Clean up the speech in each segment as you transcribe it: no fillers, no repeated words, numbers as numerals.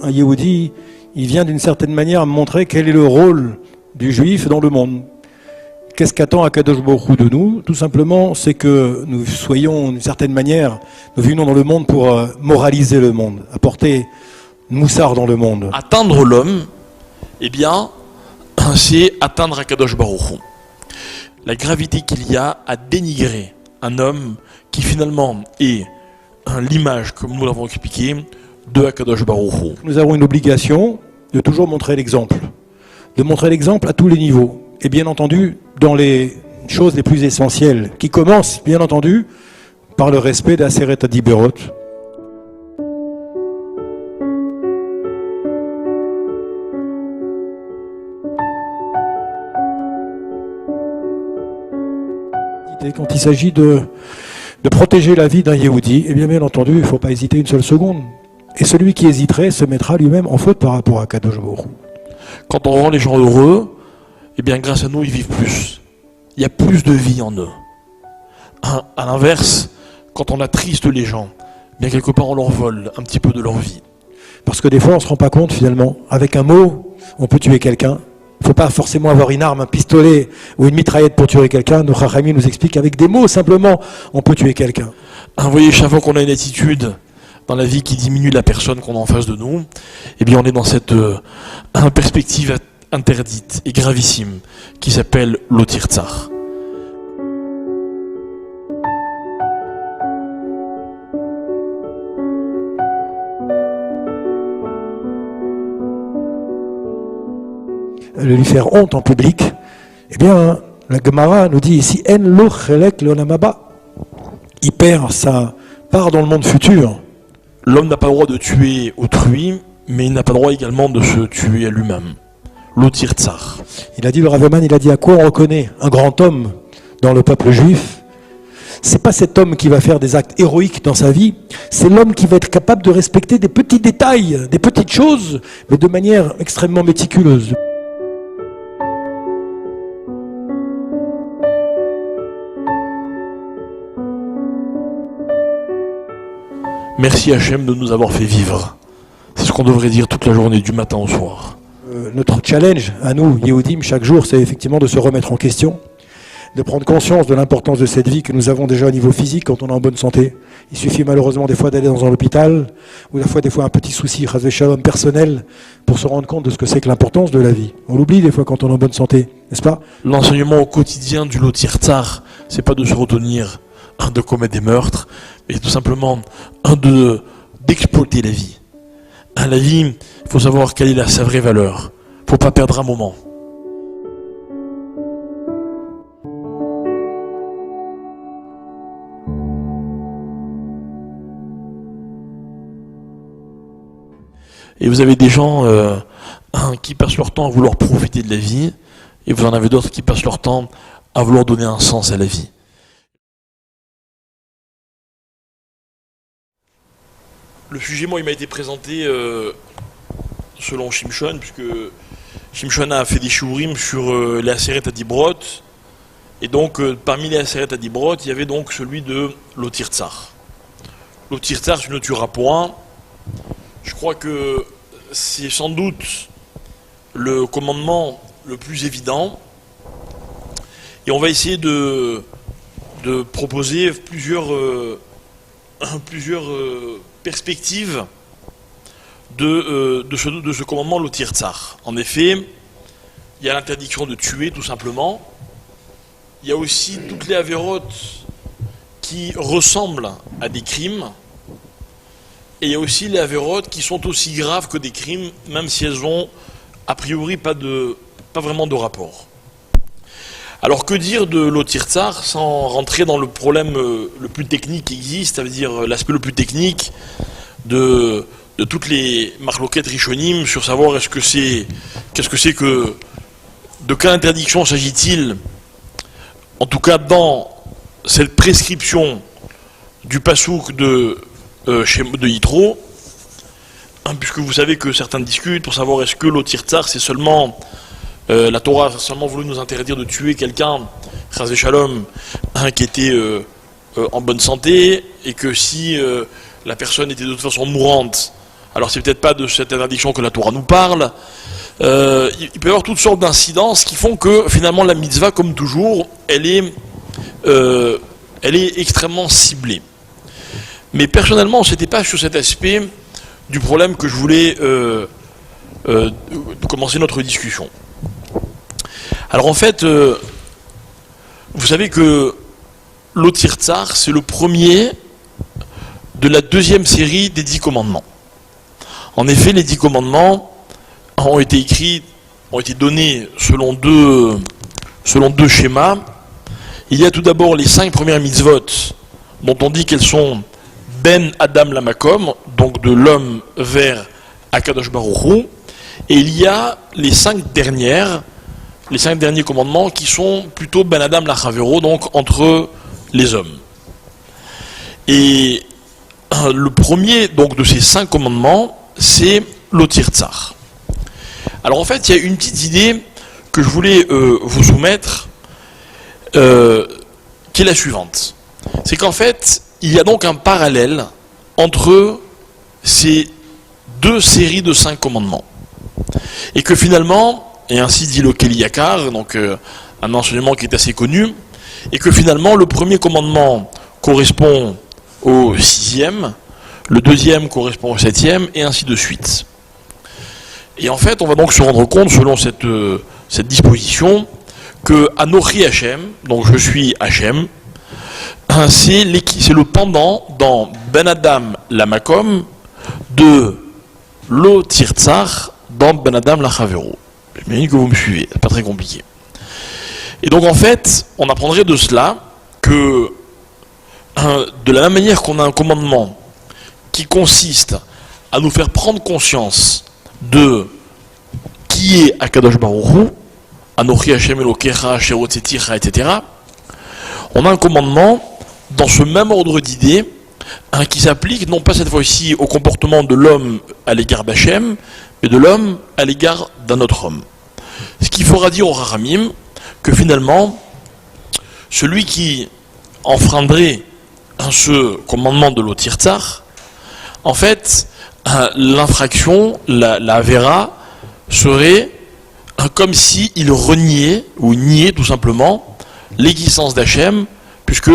un Yehudi, il vient d'une certaine manière montrer quel est le rôle du juif dans le monde. Qu'est-ce qu'attend Akadosh Baruch Hu de nous? Tout simplement, c'est que nous soyons, d'une certaine manière, nous venions dans le monde pour moraliser le monde, apporter moussard dans le monde. Atteindre l'homme, eh bien, c'est atteindre Akadosh Baruch Hu. La gravité qu'il y a à dénigrer un homme qui finalement est l'image, comme nous l'avons expliqué, de Akadosh Baruch Hu. Nous avons une obligation de toujours montrer l'exemple, de montrer l'exemple à tous les niveaux. Et bien entendu, dans les choses les plus essentielles, qui commencent, bien entendu, par le respect d'Aseret Adiberot. Quand il s'agit de protéger la vie d'un Yehudi, eh bien entendu, il ne faut pas hésiter une seule seconde. Et celui qui hésiterait se mettra lui-même en faute par rapport à Kadosh Baruch Hu. Quand on rend les gens heureux, eh bien grâce à nous, ils vivent plus. Il y a plus de vie en eux. À l'inverse, quand on attriste les gens, eh bien quelque part on leur vole un petit peu de leur vie. Parce que des fois on ne se rend pas compte finalement, avec un mot, on peut tuer quelqu'un. Il ne faut pas forcément avoir une arme, un pistolet ou une mitraillette pour tuer quelqu'un. Nos Chachamim nous expliquent qu'avec des mots simplement, on peut tuer quelqu'un. Vous voyez, chaque fois qu'on a une attitude dans la vie qui diminue la personne qu'on a en face de nous, eh bien on est dans cette perspective interdite et gravissime qui s'appelle l'Otir Tsar. De lui faire honte en public, eh bien, la Gemara nous dit ici, En lo chelek leolamaba. Il perd sa part dans le monde futur. L'homme n'a pas le droit de tuer autrui, mais il n'a pas le droit également de se tuer à lui-même. L'Otir Tsar. Il a dit, le Rav Eman, il a dit à quoi on reconnaît un grand homme dans le peuple juif? C'est pas cet homme qui va faire des actes héroïques dans sa vie, c'est l'homme qui va être capable de respecter des petits détails, des petites choses, mais de manière extrêmement méticuleuse. Merci Hachem de nous avoir fait vivre. C'est ce qu'on devrait dire toute la journée, du matin au soir. Notre challenge à nous, Yehudim, chaque jour, c'est effectivement de se remettre en question, de prendre conscience de l'importance de cette vie que nous avons déjà au niveau physique quand on est en bonne santé. Il suffit malheureusement des fois d'aller dans un hôpital, ou des fois un petit souci, chas v'shalom, personnel, pour se rendre compte de ce que c'est que l'importance de la vie. On l'oublie des fois quand on est en bonne santé, n'est-ce pas? L'enseignement au quotidien du l'Otir Tsar, c'est pas de se retenir de commettre des meurtres, mais tout simplement d'exploiter la vie. La vie, il faut savoir quelle est sa vraie valeur. Il ne faut pas perdre un moment. Et vous avez des gens qui passent leur temps à vouloir profiter de la vie, et vous en avez d'autres qui passent leur temps à vouloir donner un sens à la vie. Le sujet, moi, il m'a été présenté selon Shimshon, puisque Shimshon a fait des shiurim sur les Aseret Adibrot, et donc parmi les Aseret Adibrot, il y avait donc celui de l'Otir Tsar. L'Otir Tsar, tu ne tueras point. Je crois que c'est sans doute le commandement le plus évident, et on va essayer de proposer plusieurs perspectives de ce commandement l'Otir Tsar. En effet, il y a l'interdiction de tuer, tout simplement. Il y a aussi toutes les avérotes qui ressemblent à des crimes. Et il y a aussi les avérotes qui sont aussi graves que des crimes, même si elles ont a priori pas vraiment de rapport. Alors que dire de l'Otir Tsar sans rentrer dans le problème le plus technique qui existe, ça veut dire l'aspect le plus technique de toutes les marloquettes rishonim sur savoir qu'est-ce que c'est que de quelle interdiction s'agit-il, en tout cas dans cette prescription du pasouk de Yitro, puisque vous savez que certains discutent pour savoir est-ce que l'Otir Tsar c'est seulement la Torah a seulement voulu nous interdire de tuer quelqu'un, chas v'shalom, qui était en bonne santé, et que si la personne était de toute façon mourante, Alors c'est peut-être pas de cette interdiction que la Torah nous parle. Il peut y avoir toutes sortes d'incidences qui font que finalement la mitzvah, comme toujours, elle est extrêmement ciblée. Mais personnellement, c'était pas sur cet aspect du problème que je voulais commencer notre discussion. Alors en fait, vous savez que l'Otir Tsar, c'est le premier de la deuxième série des 10 commandements. En effet, les 10 commandements ont été donnés selon deux schémas. Il y a tout d'abord les 5 premières mitzvot, dont on dit qu'elles sont Ben Adam Lamakom, donc de l'homme vers Akadosh Baruch Hu, et il y a les 5 derniers commandements qui sont plutôt Ben Adam Lachavero, donc entre les hommes. Et le premier donc de ces 5 commandements, c'est l'Otir Tsar. Alors en fait, il y a une petite idée que je voulais vous soumettre, qui est la suivante. C'est qu'en fait, il y a donc un parallèle entre ces 2 séries de 5 commandements. Et que finalement, et ainsi dit le Keli Yakar, donc un enseignement qui est assez connu, et que finalement le premier commandement correspond au 6e, le deuxième correspond au 7e, et ainsi de suite. Et en fait, on va donc se rendre compte, selon cette disposition, que Anochi Hachem, donc je suis Hachem, c'est le pendant dans Ben Adam Lamakom de l'Otir Tsar dans Ben Adam Lachavero. J'imagine que vous me suivez, c'est pas très compliqué. Et donc en fait, on apprendrait de cela que de la même manière qu'on a un commandement qui consiste à nous faire prendre conscience de qui est Akadosh Baruch Hu, Anochi Hashem Elokecha, Asher Hotzeticha, etc. On a un commandement dans ce même ordre d'idées qui s'applique non pas cette fois-ci au comportement de l'homme à l'égard d'Hachem, mais de l'homme à l'égard d'un autre homme. Ce qu'il faudra dire au Rahamim, que finalement, celui qui enfreindrait ce commandement de l'Otir Tsar, en fait, l'infraction, la Avera, serait comme s'il reniait, ou niait tout simplement, l'existence d'Hachem, puisque,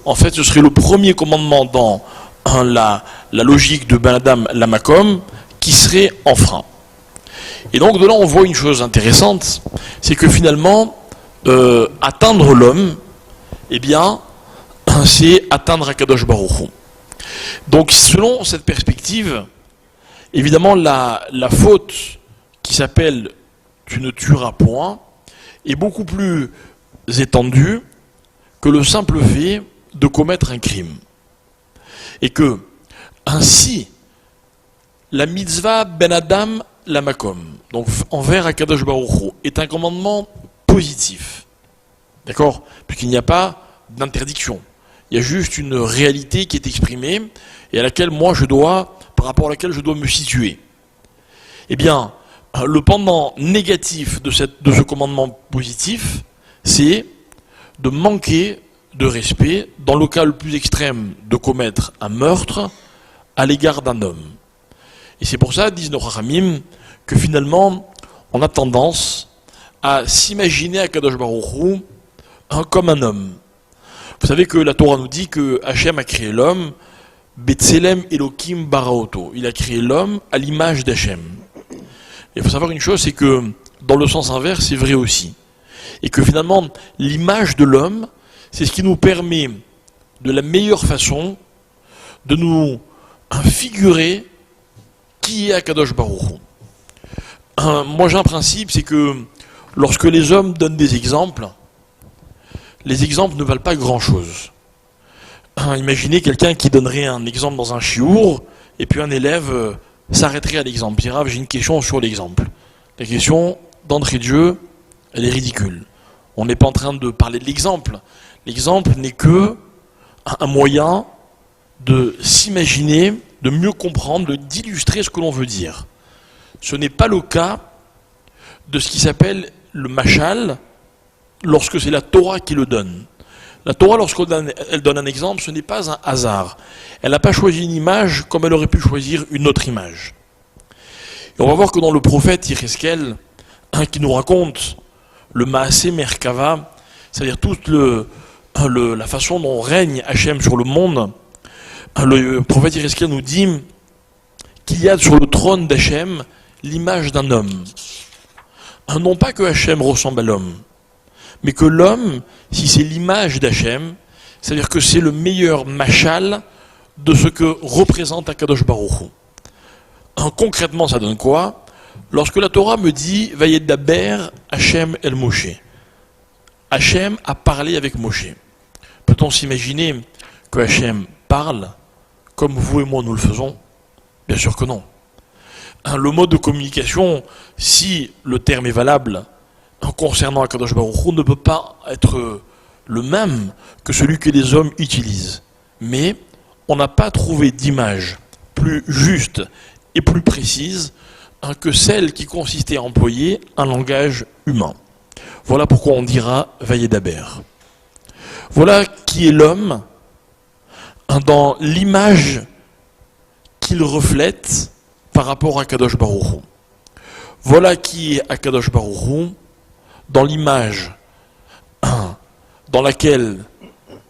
en fait, ce serait le premier commandement dans la logique de Ben Adam Lamakom qui serait enfreint. Et donc, de là, on voit une chose intéressante, c'est que finalement, atteindre l'homme, eh bien, c'est atteindre Akadosh Baruch Hu. Donc, selon cette perspective, évidemment, la faute qui s'appelle « tu ne tueras point » est beaucoup plus étendue que le simple fait de commettre un crime. Et que, ainsi, la mitzvah Ben Adam Lamakom, donc envers Akadosh Baruch Hu, est un commandement positif. D'accord ? Puisqu'il n'y a pas d'interdiction. Il y a juste une réalité qui est exprimée et à laquelle par rapport à laquelle je dois me situer. Eh bien, le pendant négatif de ce commandement positif, c'est de manquer de respect, dans le cas le plus extrême, de commettre un meurtre à l'égard d'un homme. Et c'est pour ça, disent nos Chachamim, que finalement, on a tendance à s'imaginer Akadosh Baruch Hu comme un homme. Vous savez que la Torah nous dit que Hachem a créé l'homme, Betselem Elokim Baraoto. Il a créé l'homme à l'image d'Hachem. Il faut savoir une chose, c'est que dans le sens inverse, c'est vrai aussi. Et que finalement, l'image de l'homme, c'est ce qui nous permet, de la meilleure façon, de nous figurer qui est Akadosh Baruch Hu. Moi j'ai un principe, c'est que lorsque les hommes donnent des exemples, les exemples ne valent pas grand-chose. Imaginez quelqu'un qui donnerait un exemple dans un chiour, et puis un élève s'arrêterait à l'exemple. Il dirait, j'ai une question sur l'exemple. La question d'entrée de jeu, elle est ridicule. On n'est pas en train de parler de l'exemple. L'exemple n'est que un moyen de s'imaginer, de mieux comprendre, d'illustrer ce que l'on veut dire. Ce n'est pas le cas de ce qui s'appelle le machal, lorsque c'est la Torah qui le donne. La Torah, lorsqu'elle donne un exemple, ce n'est pas un hasard. Elle n'a pas choisi une image comme elle aurait pu choisir une autre image. Et on va voir que dans le prophète Yéhezkel, qui nous raconte le Maaseh Merkava, c'est-à-dire toute la façon dont règne Hachem sur le monde, le prophète Yéhezkel nous dit qu'il y a sur le trône d'Hachem l'image d'un homme. Non pas que Hachem ressemble à l'homme, mais que l'homme, si c'est l'image d'Hachem, c'est-à-dire que c'est le meilleur machal de ce que représente Akadosh Baruch Hu. Concrètement, ça donne quoi? Lorsque la Torah me dit « Vayedaber Hachem el Moshe », Hachem a parlé avec Moshe. Peut-on s'imaginer que Hachem parle comme vous et moi nous le faisons? Bien sûr que non. Le mode de communication, si le terme est valable concernant Akadosh Baruch Hu, ne peut pas être le même que celui que les hommes utilisent. Mais on n'a pas trouvé d'image plus juste et plus précise que celle qui consistait à employer un langage humain. Voilà pourquoi on dira Vayedaber. Voilà qui est l'homme dans l'image qu'il reflète par rapport à Kadosh Baruch Hu. Voilà qui est Akadosh Baruch Hu dans l'image dans laquelle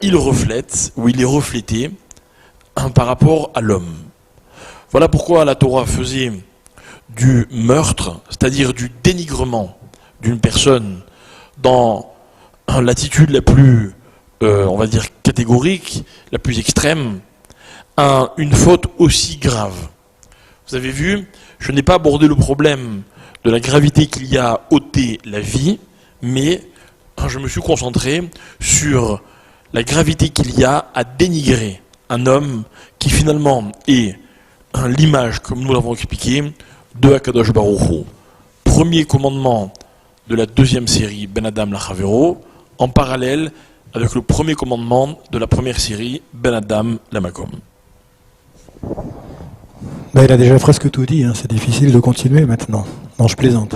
il reflète, ou il est reflété par rapport à l'homme. Voilà pourquoi la Torah faisait du meurtre, c'est-à-dire du dénigrement d'une personne dans l'attitude la plus, on va dire, catégorique, la plus extrême, une faute aussi grave. Vous avez vu, je n'ai pas abordé le problème de la gravité qu'il y a à ôter la vie, mais je me suis concentré sur la gravité qu'il y a à dénigrer un homme qui finalement est l'image, comme nous l'avons expliqué, de Akadosh Baruch Hu. Premier commandement de la deuxième série Ben Adam Lachavero, en parallèle avec le premier commandement de la première série Ben Adam Lamakom. Ben, il a déjà presque tout dit, hein. C'est difficile de continuer maintenant. Non, je plaisante.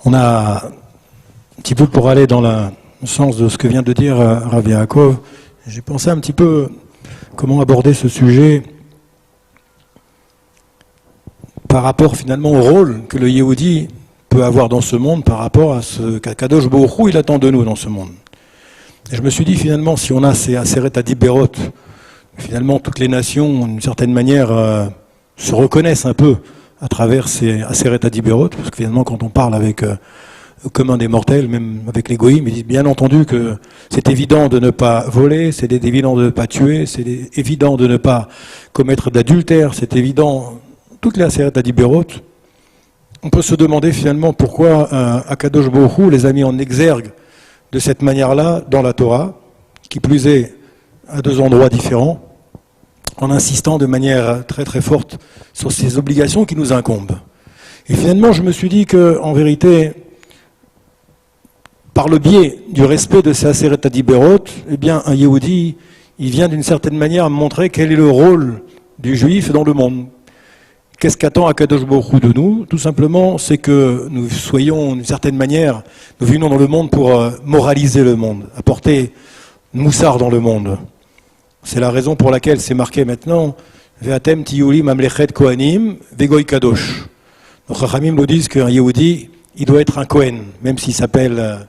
On a un petit peu pour aller dans le sens de ce que vient de dire Rav Yaakov. J'ai pensé un petit peu comment aborder ce sujet par rapport finalement au rôle que le Yehudi peut avoir dans ce monde par rapport à ce qu'Akadosh Baruch Hu il attend de nous dans ce monde. Et je me suis dit finalement si on a ces Aseret Adiberot, finalement toutes les nations d'une certaine manière se reconnaissent un peu à travers ces Aseret Adiberot, parce que finalement quand on parle avec le commun des mortels, même avec les goïms, ils disent bien entendu que c'est évident de ne pas voler, c'est évident de ne pas tuer, c'est évident de ne pas commettre d'adultère, c'est évident, toutes les Aseret Adiberot. On peut se demander finalement pourquoi Akadosh Baruch Hu les a mis en exergue de cette manière-là dans la Torah, qui plus est à deux endroits différents, en insistant de manière très très forte sur ces obligations qui nous incombent. Et finalement, je me suis dit qu'en vérité, par le biais du respect de ces Aseret Adiberot, eh bien, un Yehudi, il vient d'une certaine manière montrer quel est le rôle du Juif dans le monde. Qu'est-ce qu'attend Akadosh Baruch Hu de nous? Tout simplement, c'est que nous soyons, d'une certaine manière, nous venons dans le monde pour moraliser le monde, apporter moussard dans le monde. C'est la raison pour laquelle c'est marqué maintenant Ve'atem tiyuli mamlechet kohanim vegoy kadosh. Donc Chachamim nous disent qu'un Yehudi, il doit être un Kohen, même s'il s'appelle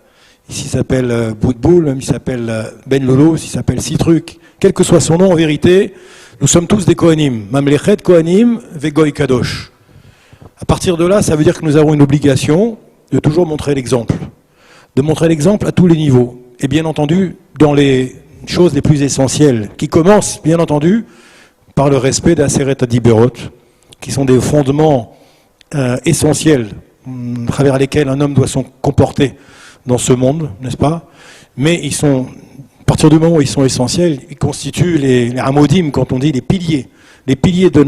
Boutboul, même s'il s'appelle Ben Lolo, s'il s'appelle Citruc, quel que soit son nom en vérité, nous sommes tous des Kohanim. Mamlechet Kohanim vegoy kadosh. À partir de là, ça veut dire que nous avons une obligation de toujours montrer l'exemple. De montrer l'exemple à tous les niveaux. Et bien entendu, dans les choses les plus essentielles, qui commencent, bien entendu, par le respect d'Aseret Adiberot, qui sont des fondements essentiels, à travers lesquels un homme doit se comporter dans ce monde, n'est-ce pas? Mais ils sont, à partir du moment où ils sont essentiels, ils constituent les hamodim, quand on dit les piliers de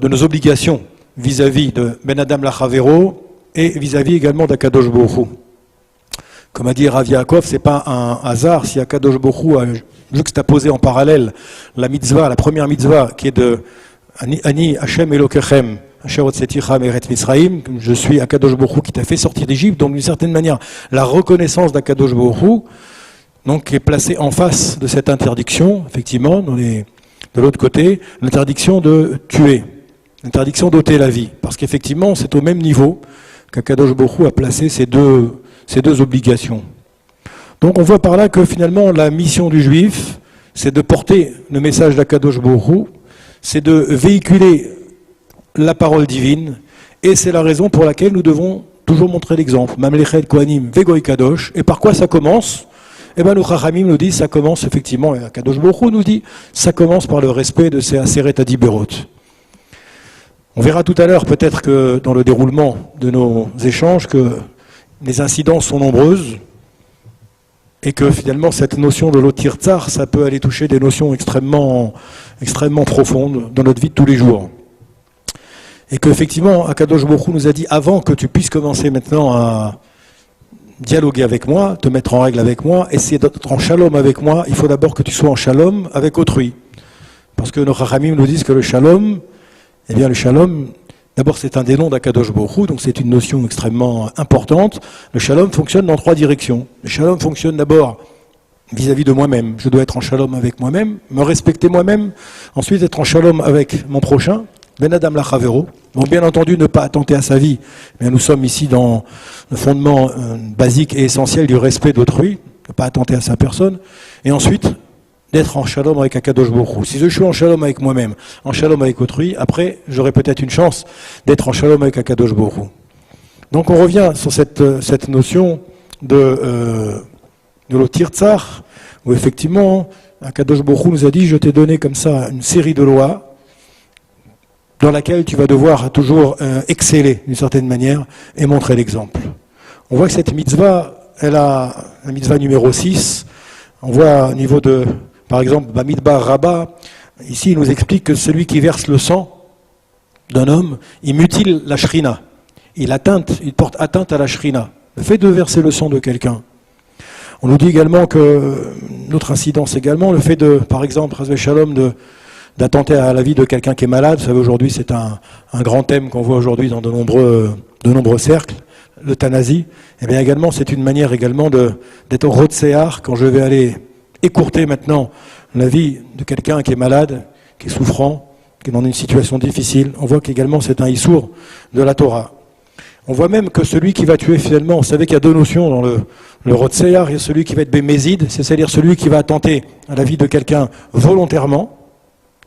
nos obligations vis-à-vis de Ben Adam Lachavero et vis-à-vis également d'Akadosh Baruch Hu. Comme a dit Rav Yaakov, c'est pas un hasard si Akadosh Baruch Hu a juxtaposé en parallèle la mitzvah, la première mitzvah qui est de Ani Hashem Elokechem, Asher Hotzeticha Me'eretz Mitzrayim, je suis Akadosh Baruch Hu qui t'a fait sortir d'Égypte. Donc d'une certaine manière, la reconnaissance d'Akadosh Baruch Hu, donc est placée en face de cette interdiction, effectivement, de l'autre côté, l'interdiction de tuer. l'interdiction d'ôter la vie. Parce qu'effectivement, c'est au même niveau qu'Akadosh Baruch Hu a placé ces deux obligations. Donc on voit par là que finalement la mission du juif, c'est de porter le message d'Akadosh Baruch Hu, c'est de véhiculer la parole divine, et c'est la raison pour laquelle nous devons toujours montrer l'exemple. Mamlechet Kohanim Vegoy Kadosh. Et par quoi ça commence? Eh bien, nos Chachamim nous disent, ça commence effectivement, et Akadosh Baruch Hu nous dit, ça commence par le respect de ces Aseret Adiberot. On verra tout à l'heure, peut-être que dans le déroulement de nos échanges, que les incidences sont nombreuses, et que finalement, cette notion de l'Otir Tsar, ça peut aller toucher des notions extrêmement profondes dans notre vie de tous les jours. Et qu'effectivement, Akadosh Baruch Hu nous a dit, avant que tu puisses commencer maintenant à dialoguer avec moi, te mettre en règle avec moi, essayer d'être en shalom avec moi, il faut d'abord que tu sois en shalom avec autrui. Parce que nos Chachamim nous disent que le shalom, eh bien le shalom, d'abord c'est un des noms d'Akadosh Baruch Hu, donc c'est une notion extrêmement importante. Le shalom fonctionne dans 3 directions. Le shalom fonctionne d'abord vis-à-vis de moi-même. Je dois être en shalom avec moi-même, me respecter moi-même, ensuite être en shalom avec mon prochain, Ben Adam Lachavero. Donc bien entendu ne pas attenter à sa vie, mais nous sommes ici dans le fondement basique et essentiel du respect d'autrui, ne pas attenter à sa personne, et ensuite d'être en shalom avec Akadosh Baruch Hu. Si je suis en shalom avec moi-même, en shalom avec autrui, après j'aurai peut-être une chance d'être en shalom avec Akadosh Baruch Hu. Donc on revient sur cette notion de l'Otir Tsar, où effectivement Akadosh Baruch Hu nous a dit, je t'ai donné comme ça une série de lois, dans laquelle tu vas devoir toujours exceller d'une certaine manière et montrer l'exemple. On voit que cette mitzvah, elle a la mitzvah numéro 6, on voit au niveau de, par exemple, Bamidbar Rabbah, ici il nous explique que celui qui verse le sang d'un homme, il mutile la shrina, il porte atteinte à la shrina, le fait de verser le sang de quelqu'un. On nous dit également que, notre incidence également, le fait de, par exemple, Chazvé Shalom, d'attenter à la vie de quelqu'un qui est malade. Vous savez, aujourd'hui, c'est un grand thème qu'on voit aujourd'hui dans de nombreux cercles, l'euthanasie. Et bien également, c'est une manière également d'être au rotséar, quand je vais aller écourter maintenant la vie de quelqu'un qui est malade, qui est souffrant, qui est dans une situation difficile. On voit qu'également, c'est un issour de la Torah. On voit même que celui qui va tuer finalement, vous savez qu'il y a 2 notions dans le rotséar. Il y a celui qui va être bémézide, c'est-à-dire celui qui va attenter à la vie de quelqu'un volontairement.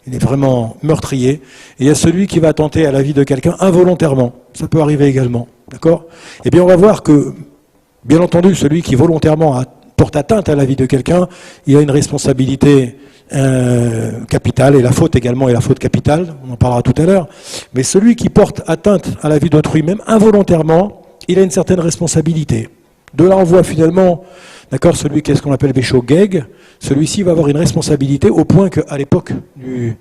Il est vraiment meurtrier. Et il y a celui qui va attenter à la vie de quelqu'un involontairement. Ça peut arriver également. D'accord? Eh bien, on va voir que, bien entendu, celui qui volontairement porte atteinte à la vie de quelqu'un, il a une responsabilité capitale, et la faute également est la faute capitale. On en parlera tout à l'heure. Mais celui qui porte atteinte à la vie d'autrui, même involontairement, il a une certaine responsabilité. De là, on voit finalement, d'accord, celui qui est ce qu'on appelle Béchogeg, celui-ci va avoir une responsabilité au point qu'à l'époque du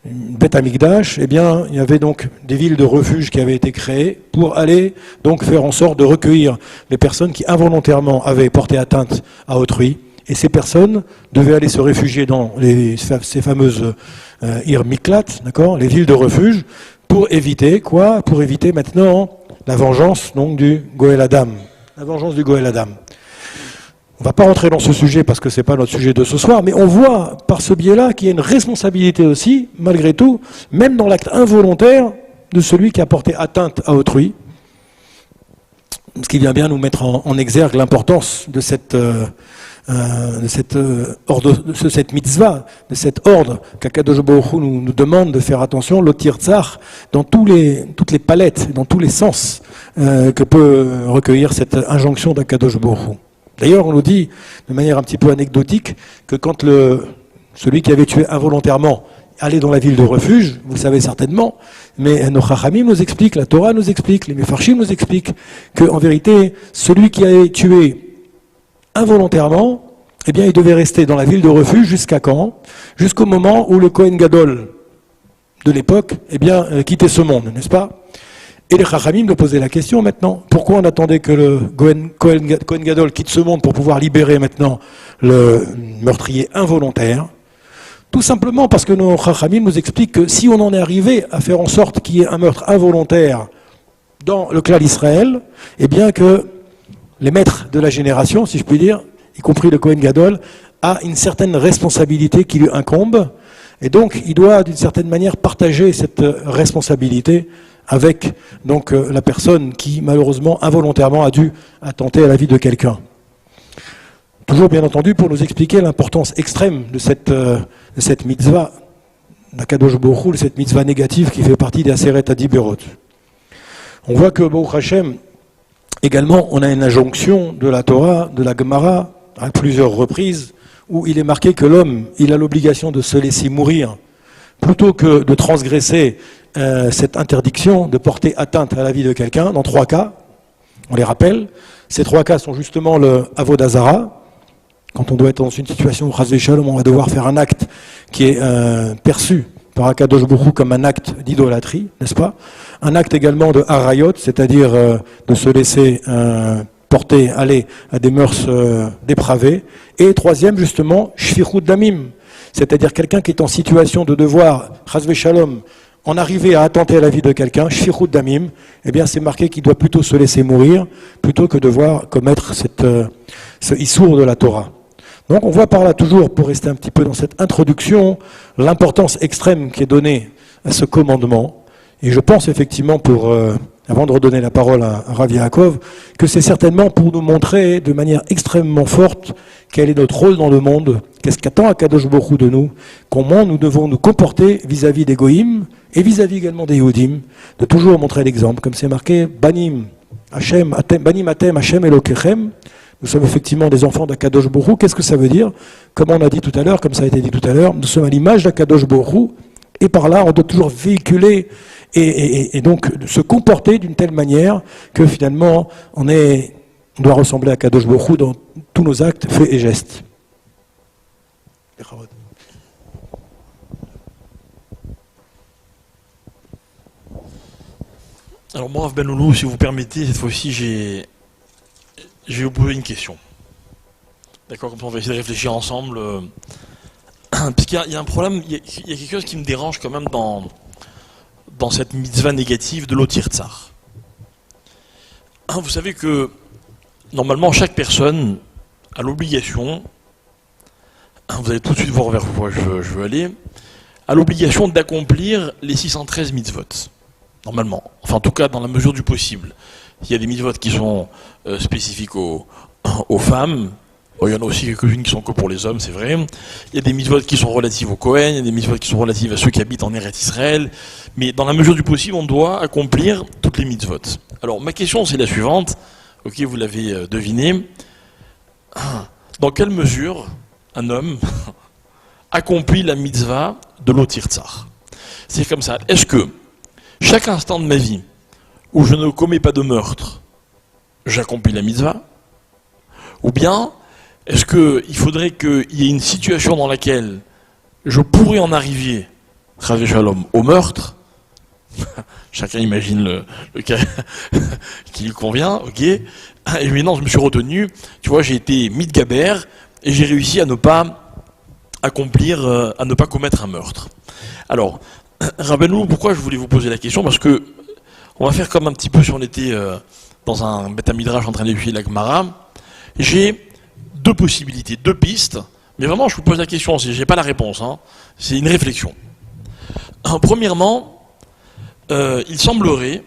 Beth Amikdash, eh bien, il y avait donc des villes de refuge qui avaient été créées pour aller donc faire en sorte de recueillir les personnes qui involontairement avaient porté atteinte à autrui. Et ces personnes devaient aller se réfugier dans ces fameuses Ir Miklat, d'accord, les villes de refuge, pour éviter quoi? Pour éviter maintenant la vengeance donc du Goël Adam. La vengeance du Goël Adam. On ne va pas rentrer dans ce sujet parce que ce n'est pas notre sujet de ce soir, mais on voit par ce biais-là qu'il y a une responsabilité aussi, malgré tout, même dans l'acte involontaire de celui qui a porté atteinte à autrui. Ce qui vient bien nous mettre en exergue l'importance de cette mitzvah, de cet ordre qu'Akadosh Baruch Hu nous demande de faire attention, l'Otir Tsar, dans toutes les palettes, dans tous les sens que peut recueillir cette injonction d'Akadosh Baruch Hu. D'ailleurs, on nous dit, de manière un petit peu anecdotique, que quand celui qui avait tué involontairement allait dans la ville de refuge, vous le savez certainement, mais nos Chachamim nous expliquent, la Torah nous explique, les Mefarshim nous expliquent, qu'en vérité, celui qui avait tué involontairement, eh bien, il devait rester dans la ville de refuge jusqu'à quand? Jusqu'au moment où le Kohen Gadol de l'époque, eh bien, quittait ce monde, n'est-ce pas? Et les Chachamim nous posaient la question maintenant, pourquoi on attendait que le Kohen Gadol quitte ce monde pour pouvoir libérer maintenant le meurtrier involontaire? Tout simplement parce que nos Chachamim nous expliquent que si on en est arrivé à faire en sorte qu'il y ait un meurtre involontaire dans le clan d'Israël, eh bien que les maîtres de la génération, si je puis dire, y compris le Kohen Gadol, a une certaine responsabilité qui lui incombe, Et donc, il doit d'une certaine manière partager cette responsabilité avec donc la personne qui, malheureusement, involontairement a dû attenter à la vie de quelqu'un. Toujours, bien entendu, pour nous expliquer l'importance extrême de cette mitzvah, d'Akadosh Baruch Hu, cette mitzvah négative qui fait partie des Aseret Adiberot. On voit que, Baruch Hashem, également, on a une injonction de la Torah, de la Gemara, à plusieurs reprises, où il est marqué que l'homme, il a l'obligation de se laisser mourir, plutôt que de transgresser cette interdiction de porter atteinte à la vie de quelqu'un, dans 3 cas. On les rappelle. Ces 3 cas sont justement le Avodazara, quand on doit être dans une situation où Chas v'Shalom, on va devoir faire un acte qui est perçu par Akadosh Baruch Hu comme un acte d'idolâtrie, n'est-ce pas? Un acte également de harayot, c'est-à-dire de se laisser porter, aller à des mœurs dépravées. Et 3e, justement, shfichut damim, c'est-à-dire quelqu'un qui est en situation de devoir, Chas v'Shalom, en arriver à attenter à la vie de quelqu'un, shfichut damim, eh bien c'est marqué qu'il doit plutôt se laisser mourir, plutôt que devoir commettre ce issour de la Torah. Donc on voit par là toujours, pour rester un petit peu dans cette introduction, l'importance extrême qui est donnée à ce commandement. Et je pense effectivement, avant de redonner la parole à Rav Yaakov, que c'est certainement pour nous montrer de manière extrêmement forte quel est notre rôle dans le monde, qu'est-ce qu'attend Akadosh Baruch Hu de nous, comment nous devons nous comporter vis-à-vis des Goïm et vis-à-vis également des Yehudim, de toujours montrer l'exemple, comme c'est marqué, Banim Atem Hashem Elokechem. Nous sommes effectivement des enfants d'Akadosh Baruch Hu. Qu'est-ce que ça veut dire? Comme on a dit tout à l'heure, comme ça a été dit tout à l'heure, nous sommes à l'image d'Akadosh Baruch Hu, et par là, on doit toujours véhiculer et donc se comporter d'une telle manière que finalement, on doit ressembler à Akadosh Baruch Hu dans tous nos actes, faits et gestes. Alors moi, Rav Ben Loulou, si vous permettez, cette fois-ci, je vais vous poser une question. D'accord, comme ça on va essayer de réfléchir ensemble. Parce qu'il y a un problème, il y a quelque chose qui me dérange quand même dans cette mitzvah négative de l'Otir Tsar. Vous savez que normalement chaque personne a l'obligation, vous allez tout de suite voir vers quoi je veux aller, a l'obligation d'accomplir les 613 mitzvot. Normalement, enfin en tout cas dans la mesure du possible. Il y a des mitzvot qui sont spécifiques aux femmes. Bon, il y en a aussi quelques-unes qui sont que pour les hommes, c'est vrai. Il y a des mitzvot qui sont relatives aux Kohen, il y a des mitzvot qui sont relatives à ceux qui habitent en Eretz Israël. Mais dans la mesure du possible, on doit accomplir toutes les mitzvot. Alors ma question c'est la suivante. Ok, vous l'avez deviné. Dans quelle mesure un homme accomplit la mitzvah de l'Otir Tsar? C'est comme ça. Est-ce que chaque instant de ma vie où je ne commets pas de meurtre, j'accomplis la mitzvah? Ou bien, est-ce qu'il faudrait qu'il y ait une situation dans laquelle je pourrais en arriver, Chas v'Shalom, au meurtre? Chacun imagine le cas qui lui convient, ok? Et maintenant, je me suis retenu, tu vois, j'ai été mitgaber et j'ai réussi à ne pas accomplir, à ne pas commettre un meurtre. Alors, Rabbeinu, pourquoi je voulais vous poser la question? Parce que on va faire comme un petit peu si on était dans un Beth Midrash en train d'étudier la Gemara. J'ai 2 possibilités, 2 pistes, mais vraiment je vous pose la question, je n'ai pas la réponse, hein. C'est une réflexion. Premièrement, il semblerait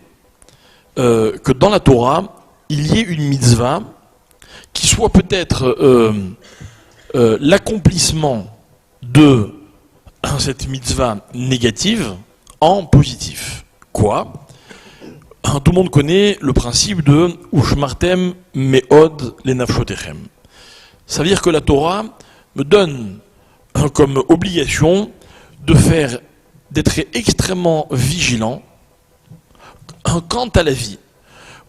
que dans la Torah, il y ait une mitzvah qui soit peut-être l'accomplissement de cette mitzvah négative en positif. Quoi? Tout le monde connaît le principe de Ushmartem me'od lenafshotechem. Ça veut dire que la Torah me donne comme obligation d'être extrêmement vigilant quant à la vie.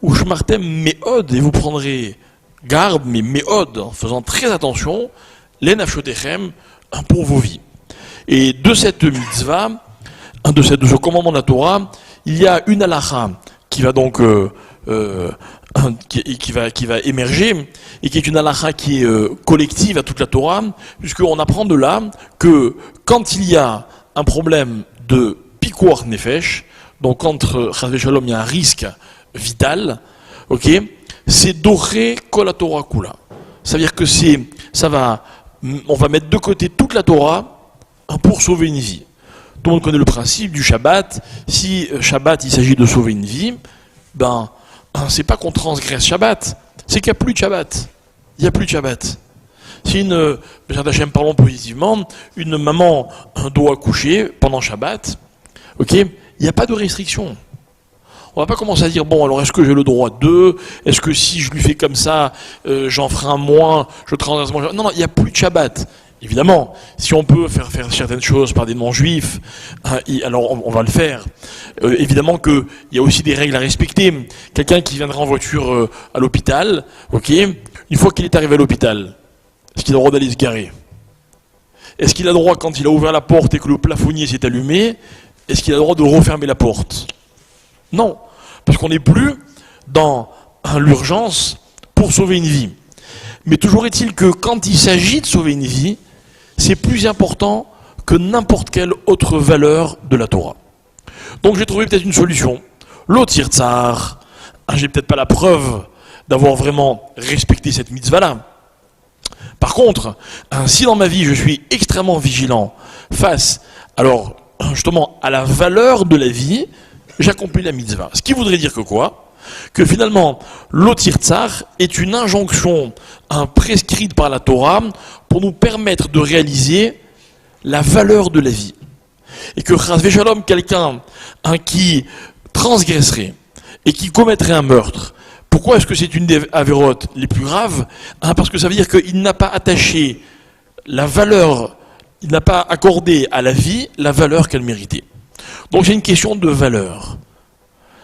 Ushmartem me'od, et vous prendrez garde, mais me'od, en faisant très attention, lenafshotechem, pour vos vies. Et de cette mitzvah, de ce commandement de la Torah, il y a une halakha qui va donc qui va émerger et qui est une halakha qui est collective à toute la Torah, puisqu'on apprend de là que quand il y a un problème de pikuach nefesh, donc quand Chas v'Shalom il y a un risque vital, ok, c'est doré kol la Torah kula. Ça veut dire que on va mettre de côté toute la Torah pour sauver une vie. Tout le monde connaît le principe du Shabbat. Si Shabbat, il s'agit de sauver une vie, ben, c'est pas qu'on transgresse Shabbat, c'est qu'il n'y a plus de Shabbat. Il n'y a plus de Shabbat. Si une, parlons positivement, une maman doit accoucher pendant Shabbat, ok, il n'y a pas de restriction. On va pas commencer à dire, bon, alors est-ce que j'ai le droit de, est-ce que si je lui fais comme ça, j'en ferai un moins, je transgresse moins. Non, il n'y a plus de Shabbat. Évidemment, si on peut faire certaines choses par des non-juifs, alors on va le faire. Évidemment qu'il y a aussi des règles à respecter. Quelqu'un qui viendra en voiture à l'hôpital, ok, une fois qu'il est arrivé à l'hôpital, est-ce qu'il a le droit d'aller se garer? Est-ce qu'il a le droit, quand il a ouvert la porte et que le plafonnier s'est allumé, est-ce qu'il a le droit de refermer la porte? Non, parce qu'on n'est plus dans l'urgence pour sauver une vie. Mais toujours est-il que quand il s'agit de sauver une vie, c'est plus important que n'importe quelle autre valeur de la Torah. Donc j'ai trouvé peut-être une solution. L'otir tsar, j'ai peut-être pas la preuve d'avoir vraiment respecté cette mitzvah-là. Par contre, si dans ma vie je suis extrêmement vigilant face, alors justement, à la valeur de la vie, j'accomplis la mitzvah. Ce qui voudrait dire que quoi? Que finalement, l'otir tsar est une injonction prescrite par la Torah pour nous permettre de réaliser la valeur de la vie. Et que chas v'shalom, quelqu'un qui transgresserait et qui commettrait un meurtre, pourquoi est-ce que c'est une des avérotes les plus graves? Parce que ça veut dire qu'il n'a pas attaché la valeur, il n'a pas accordé à la vie la valeur qu'elle méritait. Donc c'est une question de valeur.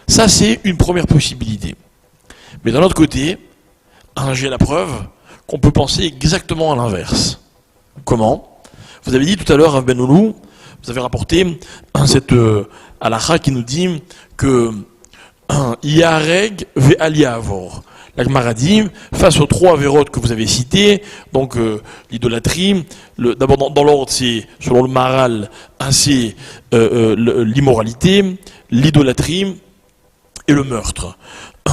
Ça, c'est une première possibilité. Mais d'un autre côté, j'ai la preuve qu'on peut penser exactement à l'inverse. Comment? Vous avez dit tout à l'heure, Rav Ben-Olow, vous avez rapporté cette halakha qui nous dit que Yareg ve'al ya'avor. La Gemara dit, face aux trois avérotes que vous avez citées, donc l'idolâtrie, d'abord dans l'ordre, c'est, selon le Maharal, c'est l'immoralité, l'idolâtrie et le meurtre.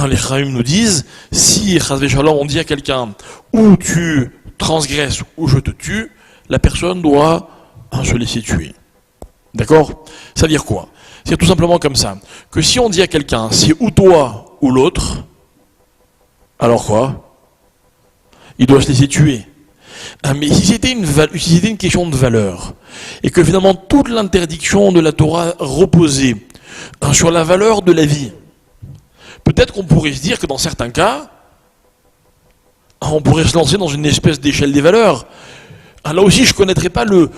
Les Chaim nous disent, si chas v'shalom, on dit à quelqu'un, ou tu transgresses ou je te tue, la personne doit se laisser tuer. D'accord? Ça veut dire quoi? C'est tout simplement comme ça, que si on dit à quelqu'un, c'est ou toi ou l'autre, alors quoi? Il doit se laisser tuer. Mais si c'était une question de valeur, et que finalement toute l'interdiction de la Torah reposait sur la valeur de la vie, peut-être qu'on pourrait se dire que dans certains cas, on pourrait se lancer dans une espèce d'échelle des valeurs. Là aussi, je ne connaîtrais pas le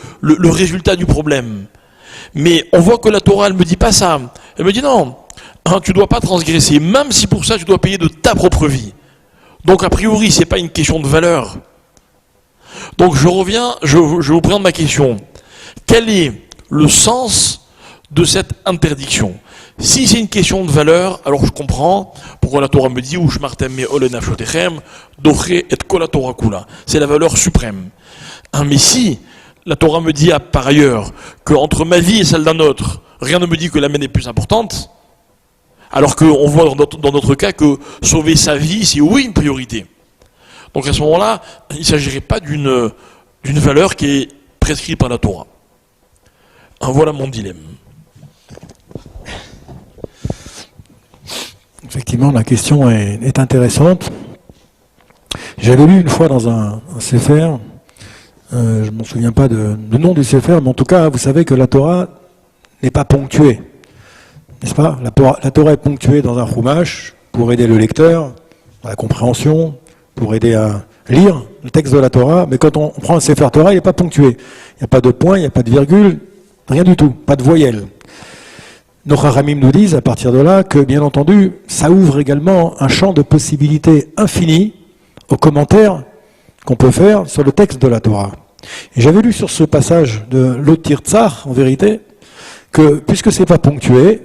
résultat du problème. Mais on voit que la Torah, elle ne me dit pas ça. Elle me dit non, tu ne dois pas transgresser, même si pour ça tu dois payer de ta propre vie. Donc a priori, ce n'est pas une question de valeur. Donc je reviens, je vous présente ma question. Quel est le sens de cette interdiction? Si c'est une question de valeur, alors je comprends pourquoi la Torah me dit c'est la valeur suprême. Mais si la Torah me dit par ailleurs qu'entre ma vie et celle d'un autre, rien ne me dit que la mienne est plus importante, alors qu'on voit dans notre cas que sauver sa vie, c'est oui une priorité. Donc à ce moment-là, il ne s'agirait pas d'une valeur qui est prescrite par la Torah. Voilà mon dilemme. Effectivement, la question est intéressante. J'avais lu une fois dans un Sefer, je ne m'en souviens pas du nom du Sefer, mais en tout cas, vous savez que la Torah n'est pas ponctuée. N'est-ce pas? La Torah est ponctuée dans un chumash pour aider le lecteur à la compréhension, pour aider à lire le texte de la Torah, mais quand on prend un Sefer Torah, il n'est pas ponctué. Il n'y a pas de point, il n'y a pas de virgule, rien du tout, pas de voyelle. Nos Chachamim nous disent à partir de là que, bien entendu, ça ouvre également un champ de possibilités infinies aux commentaires qu'on peut faire sur le texte de la Torah. Et j'avais lu sur ce passage de l'Otir Tsar, en vérité, que puisque c'est pas ponctué,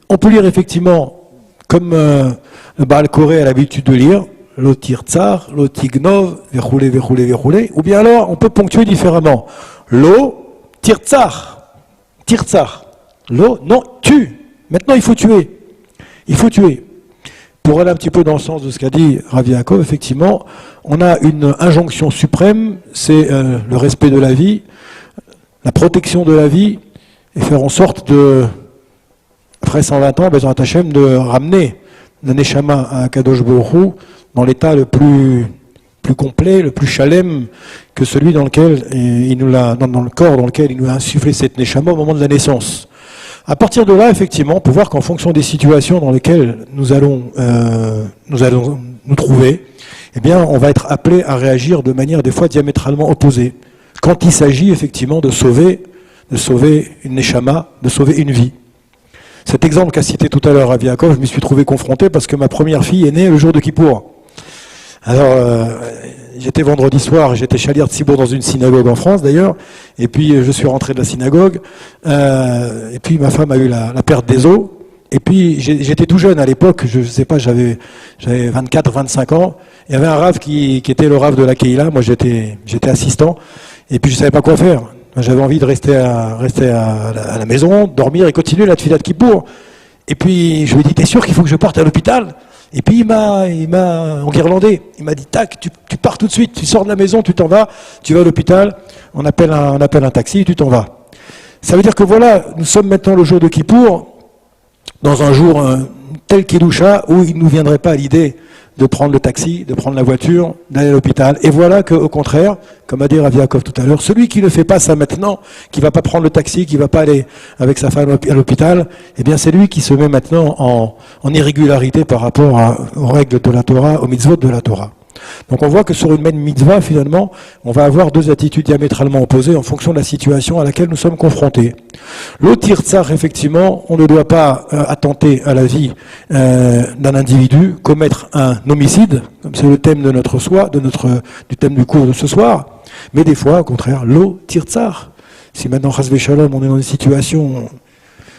on peut lire effectivement comme le Baal Koré a l'habitude de lire, l'Otir Tsar, l'Otignov, verroulé, verroulé, verroulé, ou bien alors on peut ponctuer différemment. Lo, Tirtsar, Tirtsar. Lo, non, tue. Maintenant il faut tuer. Il faut tuer. Pour aller un petit peu dans le sens de ce qu'a dit Rav Yaakov, effectivement, on a une injonction suprême, c'est le respect de la vie, la protection de la vie et faire en sorte de, après 120 ans, Bezrat Hashem, de ramener le Neshama à Kadosh Baruch Hu dans l'état le plus complet, le plus chalem que celui dans lequel il nous l'a, dans le corps dans lequel il nous a insufflé cette Neshama au moment de la naissance. À partir de là, effectivement, on peut voir qu'en fonction des situations dans lesquelles nous allons nous trouver, eh bien, on va être appelé à réagir de manière des fois diamétralement opposée. Quand il s'agit effectivement de sauver une neshama, de sauver une vie. Cet exemple qu'a cité tout à l'heure Rav Yaakov, je m'y suis trouvé confronté parce que ma première fille est née le jour de Kippour. Alors, j'étais vendredi soir, j'étais chalier de Tzibour dans une synagogue en France d'ailleurs, et puis je suis rentré de la synagogue, et puis ma femme a eu la perte des os, et puis j'étais tout jeune à l'époque, je sais pas, j'avais 24, 25 ans, il y avait un rave qui était le rave de la Keïla, moi j'étais assistant, et puis je savais pas quoi faire. J'avais envie de rester à la maison, dormir et continuer la tefila de Kippour. Et puis je lui ai dit, t'es sûr qu'il faut que je parte à l'hôpital? Et puis il m'a enguirlandé. Il m'a dit, tac, tu pars tout de suite, tu sors de la maison, tu t'en vas, tu vas à l'hôpital, on appelle un taxi et tu t'en vas. Ça veut dire que voilà, nous sommes maintenant le jour de Kippour, dans un jour tel Kedusha, où il ne nous viendrait pas à l'idée de prendre le taxi, de prendre la voiture, d'aller à l'hôpital. Et voilà qu'au contraire, comme a dit Rav Yaakov tout à l'heure, celui qui ne fait pas ça maintenant, qui ne va pas prendre le taxi, qui ne va pas aller avec sa femme à l'hôpital, eh bien c'est lui qui se met maintenant en irrégularité par rapport aux règles de la Torah, aux mitzvot de la Torah. Donc on voit que sur une même mitzvah, finalement, on va avoir deux attitudes diamétralement opposées en fonction de la situation à laquelle nous sommes confrontés. L'otirtsar, effectivement, on ne doit pas attenter à la vie d'un individu, commettre un homicide, comme c'est le thème de notre du thème du cours de ce soir, mais des fois, au contraire, l'otirtsar. Si maintenant, chas v'shalom, on est dans une situation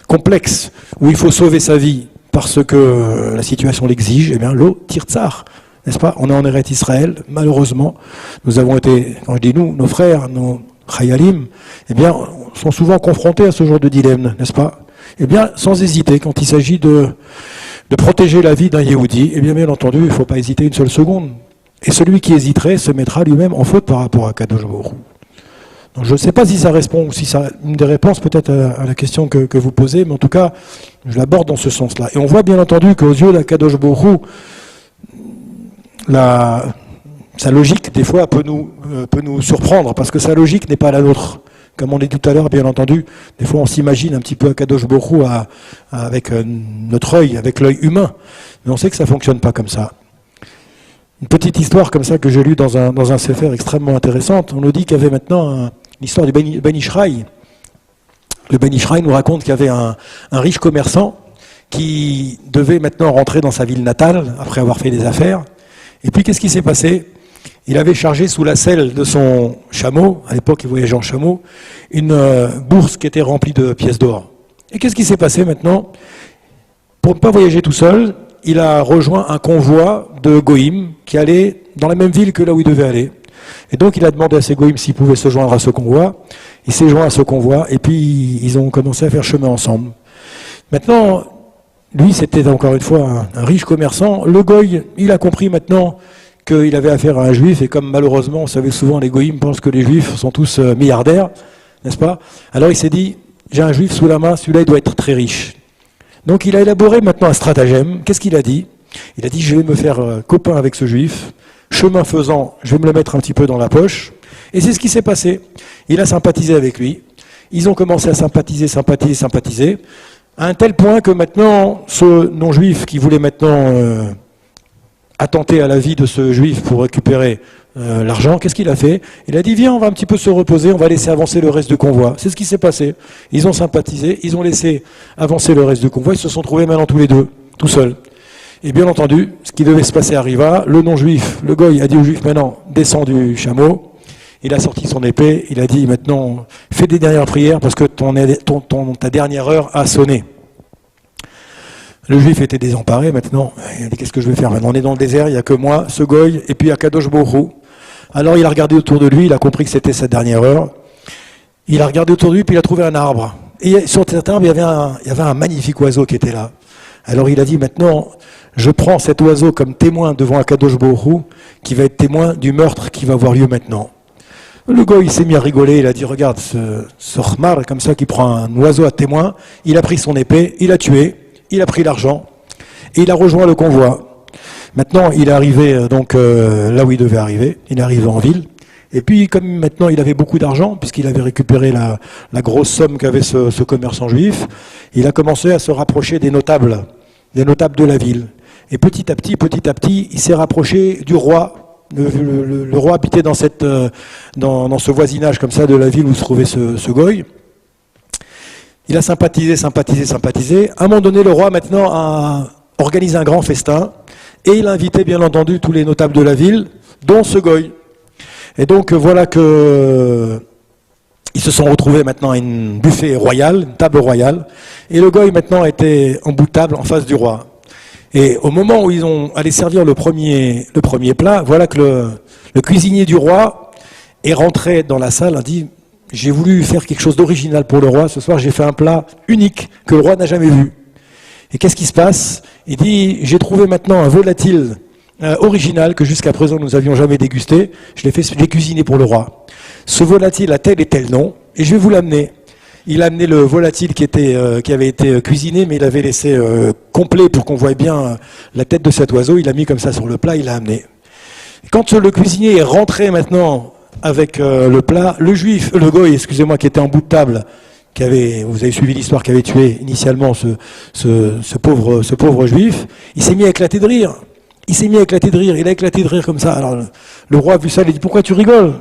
complexe où il faut sauver sa vie parce que la situation l'exige, eh bien, l'otirtsar. N'est-ce pas? On est en Eretz Israël, malheureusement. Nous avons été, quand je dis nous, nos frères, nos chayalim, eh bien, sont souvent confrontés à ce genre de dilemme, n'est-ce pas? Eh bien, sans hésiter, quand il s'agit de protéger la vie d'un Yehudi, eh bien entendu, il ne faut pas hésiter une seule seconde. Et celui qui hésiterait se mettra lui-même en faute par rapport à Kadosh Baruch Hu. Donc je ne sais pas si ça répond, ou si ça une des réponses peut-être à la question que vous posez, mais en tout cas, je l'aborde dans ce sens-là. Et on voit bien entendu qu'aux yeux de Kadosh Baruch Hu, sa logique, des fois, peut nous surprendre, parce que sa logique n'est pas la nôtre. Comme on dit tout à l'heure, bien entendu, des fois on s'imagine un petit peu à Kadosh Baruch Hu avec notre œil, avec l'œil humain, mais on sait que ça ne fonctionne pas comme ça. Une petite histoire comme ça que j'ai lue dans un sefer extrêmement intéressante, on nous dit qu'il y avait maintenant l'histoire du Ben Ishraï. Le Ben Ishraï nous raconte qu'il y avait un riche commerçant qui devait maintenant rentrer dans sa ville natale, après avoir fait des affaires. Et puis, qu'est-ce qui s'est passé? Il avait chargé sous la selle de son chameau, à l'époque il voyageait en chameau, une bourse qui était remplie de pièces d'or. Et qu'est-ce qui s'est passé maintenant? Pour ne pas voyager tout seul, il a rejoint un convoi de goïms qui allait dans la même ville que là où il devait aller. Et donc il a demandé à ces goïms s'ils pouvaient se joindre à ce convoi. Il s'est joint à ce convoi et puis ils ont commencé à faire chemin ensemble. Maintenant, lui, c'était encore une fois un riche commerçant. Le goy, il a compris maintenant qu'il avait affaire à un juif, et comme malheureusement, vous savez souvent, les goïms pensent que les juifs sont tous milliardaires, n'est-ce pas? Alors il s'est dit, j'ai un juif sous la main, celui-là, il doit être très riche. Donc il a élaboré maintenant un stratagème. Qu'est-ce qu'il a dit? Il a dit, je vais me faire copain avec ce juif, chemin faisant, je vais me le mettre un petit peu dans la poche. Et c'est ce qui s'est passé. Il a sympathisé avec lui. Ils ont commencé à sympathiser, à un tel point que maintenant, ce non-juif qui voulait maintenant attenter à la vie de ce juif pour récupérer l'argent, qu'est-ce qu'il a fait? Il a dit, viens, on va un petit peu se reposer, on va laisser avancer le reste du convoi. C'est ce qui s'est passé. Ils ont sympathisé, ils ont laissé avancer le reste du convoi, ils se sont trouvés maintenant tous les deux, tout seuls. Et bien entendu, ce qui devait se passer arriva, le non-juif, le goy a dit au juif, maintenant, descends du chameau. Il a sorti son épée, il a dit maintenant, fais des dernières prières parce que ta dernière heure a sonné. Le juif était désemparé maintenant, il a dit qu'est-ce que je vais faire maintenant? On est dans le désert, il n'y a que moi, ce goy, et puis Akadosh Baruch Hu. Alors il a regardé autour de lui, il a compris que c'était sa dernière heure. Il a regardé autour de lui, puis il a trouvé un arbre. Et sur cet arbre, il y avait un magnifique oiseau qui était là. Alors il a dit maintenant, je prends cet oiseau comme témoin devant Akadosh Baruch Hu, qui va être témoin du meurtre qui va avoir lieu maintenant. Le goy, il s'est mis à rigoler, il a dit, regarde, ce khmar, comme ça, qui prend un oiseau à témoin, il a pris son épée, il a tué, il a pris l'argent, et il a rejoint le convoi. Maintenant, il est arrivé donc là où il devait arriver, il est arrivé en ville, et puis comme maintenant il avait beaucoup d'argent, puisqu'il avait récupéré la grosse somme qu'avait ce commerçant juif, il a commencé à se rapprocher des notables de la ville. Et petit à petit, il s'est rapproché du roi. Le roi habitait dans ce voisinage comme ça de la ville où se trouvait ce goy. Il a sympathisé. À un moment donné, le roi maintenant a organisé un grand festin et il a invité bien entendu tous les notables de la ville, dont ce goy. Et donc voilà que ils se sont retrouvés maintenant à une buffet royal, une table royale, et le goy maintenant était en bout de table en face du roi. Et au moment où ils ont allé servir le premier plat, voilà que le cuisinier du roi est rentré dans la salle, a dit « J'ai voulu faire quelque chose d'original pour le roi, ce soir j'ai fait un plat unique que le roi n'a jamais vu. » Et qu'est-ce qui se passe? Il dit « J'ai trouvé maintenant un volatile original que jusqu'à présent nous n'avions jamais dégusté, je l'ai cuisiné pour le roi. Ce volatile a tel et tel nom, et je vais vous l'amener. » Il a amené le volatile qui avait été cuisiné, mais il avait laissé complet pour qu'on voie bien la tête de cet oiseau. Il l'a mis comme ça sur le plat, il l'a amené. Quand le cuisinier est rentré maintenant avec le plat, le goy, excusez-moi, qui était en bout de table, vous avez suivi l'histoire, qui avait tué initialement ce pauvre juif, il s'est mis à éclater de rire. Il a éclaté de rire comme ça. Alors le roi a vu ça, il a dit « Pourquoi tu rigoles ?»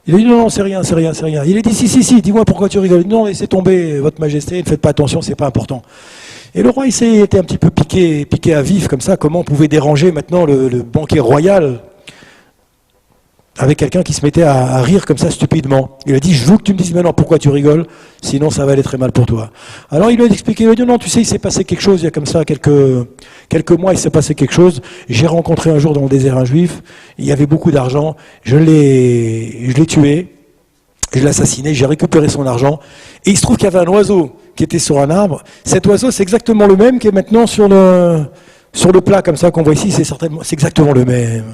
Il a dit non, c'est rien. Il a dit si, dis-moi pourquoi tu rigoles. Non, laissez tomber, votre majesté, ne faites pas attention, c'est pas important. Et le roi, il s'est été un petit peu piqué à vif comme ça, comment on pouvait déranger maintenant le banquet royal avec quelqu'un qui se mettait à rire comme ça stupidement. Il a dit, je veux que tu me dises maintenant pourquoi tu rigoles, sinon ça va aller très mal pour toi. Alors il lui a expliqué, il a dit, non, tu sais, il s'est passé quelque chose, il y a comme ça quelques mois, il s'est passé quelque chose. J'ai rencontré un jour dans le désert un juif, il y avait beaucoup d'argent, je l'ai tué, je l'ai assassiné, j'ai récupéré son argent, et il se trouve qu'il y avait un oiseau qui était sur un arbre. Cet oiseau, c'est exactement le même qui est maintenant sur le plat comme ça qu'on voit ici, c'est exactement le même.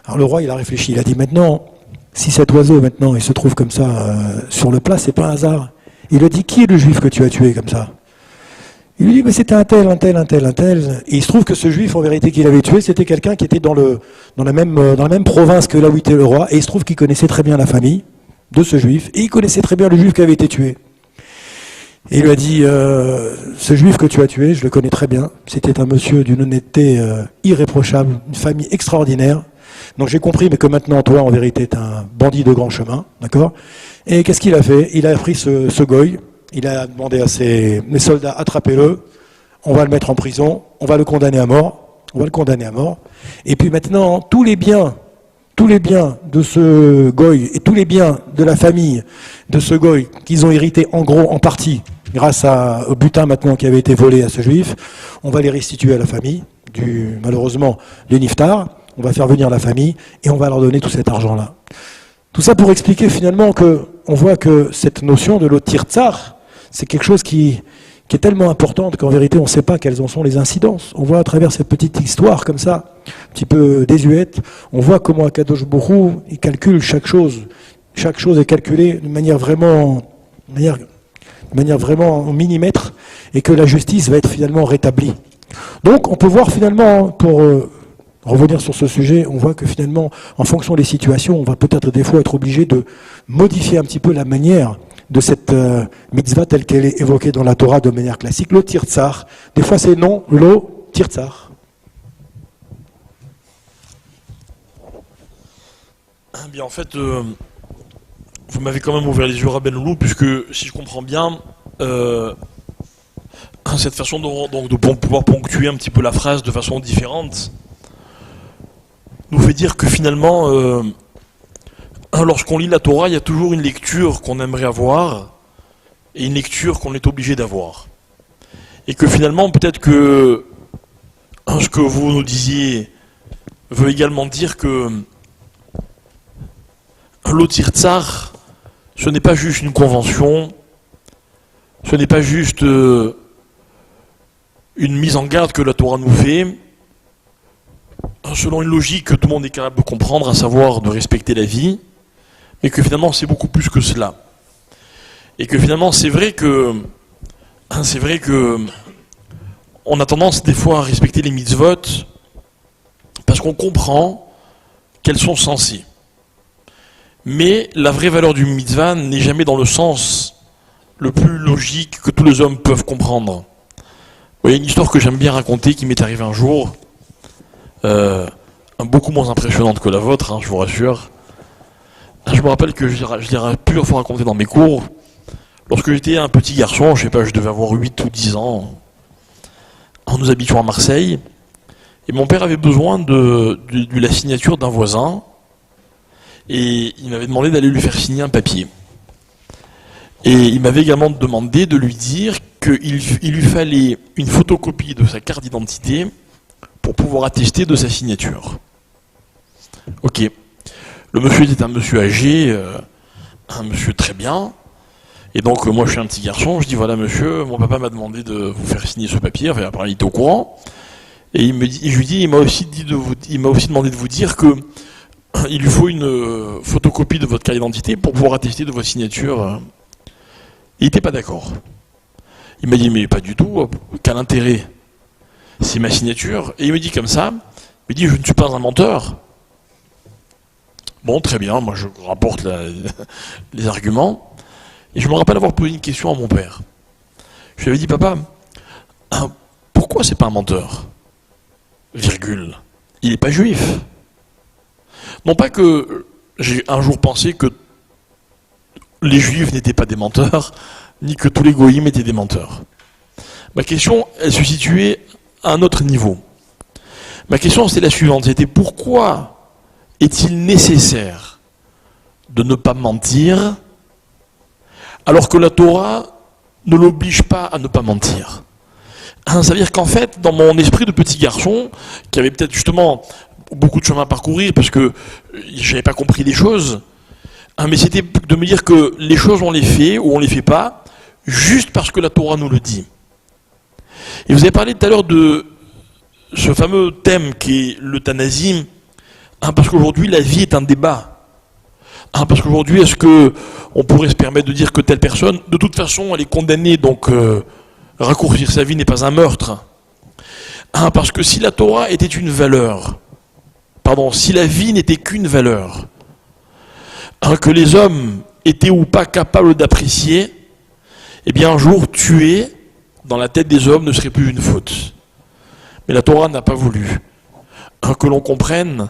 Alors le roi, il a réfléchi, il a dit maintenant, si cet oiseau maintenant, il se trouve comme ça sur le plat, c'est pas un hasard. Il lui a dit, qui est le juif que tu as tué comme ça? Il lui dit, mais c'était un tel. Et il se trouve que ce juif, en vérité, qu'il avait tué, c'était quelqu'un qui était dans la même province que là où était le roi, et il se trouve qu'il connaissait très bien la famille de ce juif, et il connaissait très bien le juif qui avait été tué. Et il lui a dit, ce juif que tu as tué, je le connais très bien, c'était un monsieur d'une honnêteté irréprochable, une famille extraordinaire. Donc j'ai compris, mais que maintenant, toi, en vérité, t'es un bandit de grand chemin, d'accord? Et qu'est-ce qu'il a fait? Il a pris ce goy, il a demandé à ses soldats, attrapez-le, on va le mettre en prison, on va le condamner à mort, Et puis maintenant, tous les biens de ce goy et tous les biens de la famille de ce goy qu'ils ont hérité en gros, en partie, grâce au butin maintenant qui avait été volé à ce juif, on va les restituer à la famille, malheureusement, du Niftar. On va faire venir la famille et on va leur donner tout cet argent-là. Tout ça pour expliquer finalement qu'on voit que cette notion de l'otirtsar, c'est quelque chose qui est tellement importante qu'en vérité on ne sait pas quelles en sont les incidences. On voit à travers cette petite histoire comme ça, un petit peu désuète, on voit comment Akadosh Borou, il calcule chaque chose. Chaque chose est calculée de manière vraiment au millimètre et que la justice va être finalement rétablie. Donc on peut voir finalement, pour revenir sur ce sujet, on voit que finalement, en fonction des situations, on va peut-être des fois être obligé de modifier un petit peu la manière de cette mitzvah telle qu'elle est évoquée dans la Torah de manière classique, le tirtsar. Des fois c'est non, le tirtsar. Bien, en fait, vous m'avez quand même ouvert les yeux, Rabben Loulou, puisque si je comprends bien, cette façon de pouvoir ponctuer un petit peu la phrase de façon différente nous fait dire que finalement, lorsqu'on lit la Torah, il y a toujours une lecture qu'on aimerait avoir et une lecture qu'on est obligé d'avoir. Et que finalement, peut-être que ce que vous nous disiez veut également dire que l'otirtsar, ce n'est pas juste une convention, ce n'est pas juste une mise en garde que la Torah nous fait, selon une logique que tout le monde est capable de comprendre, à savoir de respecter la vie, mais que finalement c'est beaucoup plus que cela. Et que finalement c'est vrai que on a tendance des fois à respecter les mitzvot parce qu'on comprend qu'elles sont censées. Mais la vraie valeur du mitzvah n'est jamais dans le sens le plus logique que tous les hommes peuvent comprendre. Il y a une histoire que j'aime bien raconter qui m'est arrivée un jour, beaucoup moins impressionnante que la vôtre, je vous rassure. Je me rappelle que je l'ai plusieurs fois raconté dans mes cours. Lorsque j'étais un petit garçon, je sais pas, je devais avoir 8 ou 10 ans, nous habitions à Marseille, et mon père avait besoin de la signature d'un voisin, et il m'avait demandé d'aller lui faire signer un papier. Et il m'avait également demandé de lui dire qu'il lui fallait une photocopie de sa carte d'identité pour pouvoir attester de sa signature. Ok. Le monsieur était un monsieur âgé, un monsieur très bien. Et donc moi je suis un petit garçon, je dis voilà monsieur, mon papa m'a demandé de vous faire signer ce papier, enfin apparemment il était au courant. Et je lui dis, il m'a aussi demandé de vous dire que il lui faut une photocopie de votre carte d'identité pour pouvoir attester de votre signature. Il n'était pas d'accord. Il m'a dit mais pas du tout, quel intérêt? C'est ma signature. Et il me dit comme ça, il me dit je ne suis pas un menteur. Bon très bien, moi je rapporte les arguments. Et je me rappelle avoir posé une question à mon père. Je lui avais dit papa, pourquoi c'est pas un menteur? Virgule. Il n'est pas juif. Non pas que j'ai un jour pensé que les juifs n'étaient pas des menteurs, ni que tous les goïms étaient des menteurs. Ma question, elle se situait à un autre niveau. Ma question, c'était la suivante, c'était pourquoi est-il nécessaire de ne pas mentir alors que la Torah ne l'oblige pas à ne pas mentir? Ça veut dire qu'en fait, dans mon esprit de petit garçon, qui avait peut-être justement beaucoup de chemin à parcourir parce que j'avais pas compris les choses, mais c'était de me dire que les choses on les fait ou on les fait pas juste parce que la Torah nous le dit. Et vous avez parlé tout à l'heure de ce fameux thème qui est l'euthanasie, parce qu'aujourd'hui la vie est un débat. Parce qu'aujourd'hui, est-ce qu'on pourrait se permettre de dire que telle personne, de toute façon, elle est condamnée, donc raccourcir sa vie n'est pas un meurtre. Parce que si la Torah était une valeur, si la vie n'était qu'une valeur, que les hommes étaient ou pas capables d'apprécier, eh bien un jour, tuer, dans la tête des hommes, ne serait plus une faute. Mais la Torah n'a pas voulu que l'on comprenne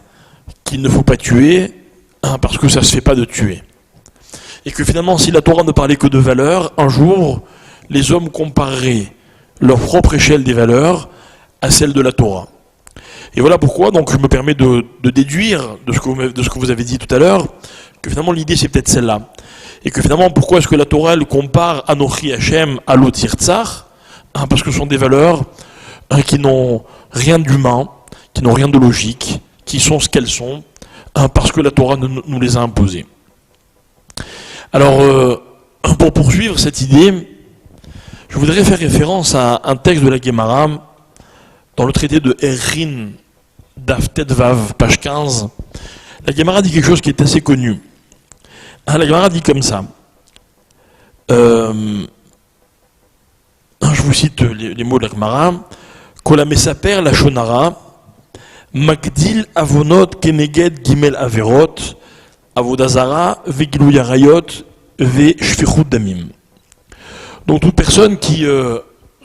qu'il ne faut pas tuer, parce que ça ne se fait pas de tuer. Et que finalement, si la Torah ne parlait que de valeurs, un jour, les hommes compareraient leur propre échelle des valeurs à celle de la Torah. Et voilà pourquoi, donc, je me permets de déduire de ce que vous avez dit tout à l'heure, que finalement l'idée c'est peut-être celle-là. Et que finalement, pourquoi est-ce que la Torah elle compare Anochi Hashem à l'Otirtzar? Parce que ce sont des valeurs qui n'ont rien d'humain, qui n'ont rien de logique, qui sont ce qu'elles sont, parce que la Torah nous les a imposées. Alors, pour poursuivre cette idée, je voudrais faire référence à un texte de la Gemara dans le traité de Errin, Daf Tetvav, page 15. La Gemara dit quelque chose qui est assez connu. La Gemara dit comme ça. Je vous cite les mots de la Gemara. Kola mesaper la shonara, Magdil avonot keneged gimel averot, avodazara vegilu yarayot ve shfichut damim. Donc toute personne qui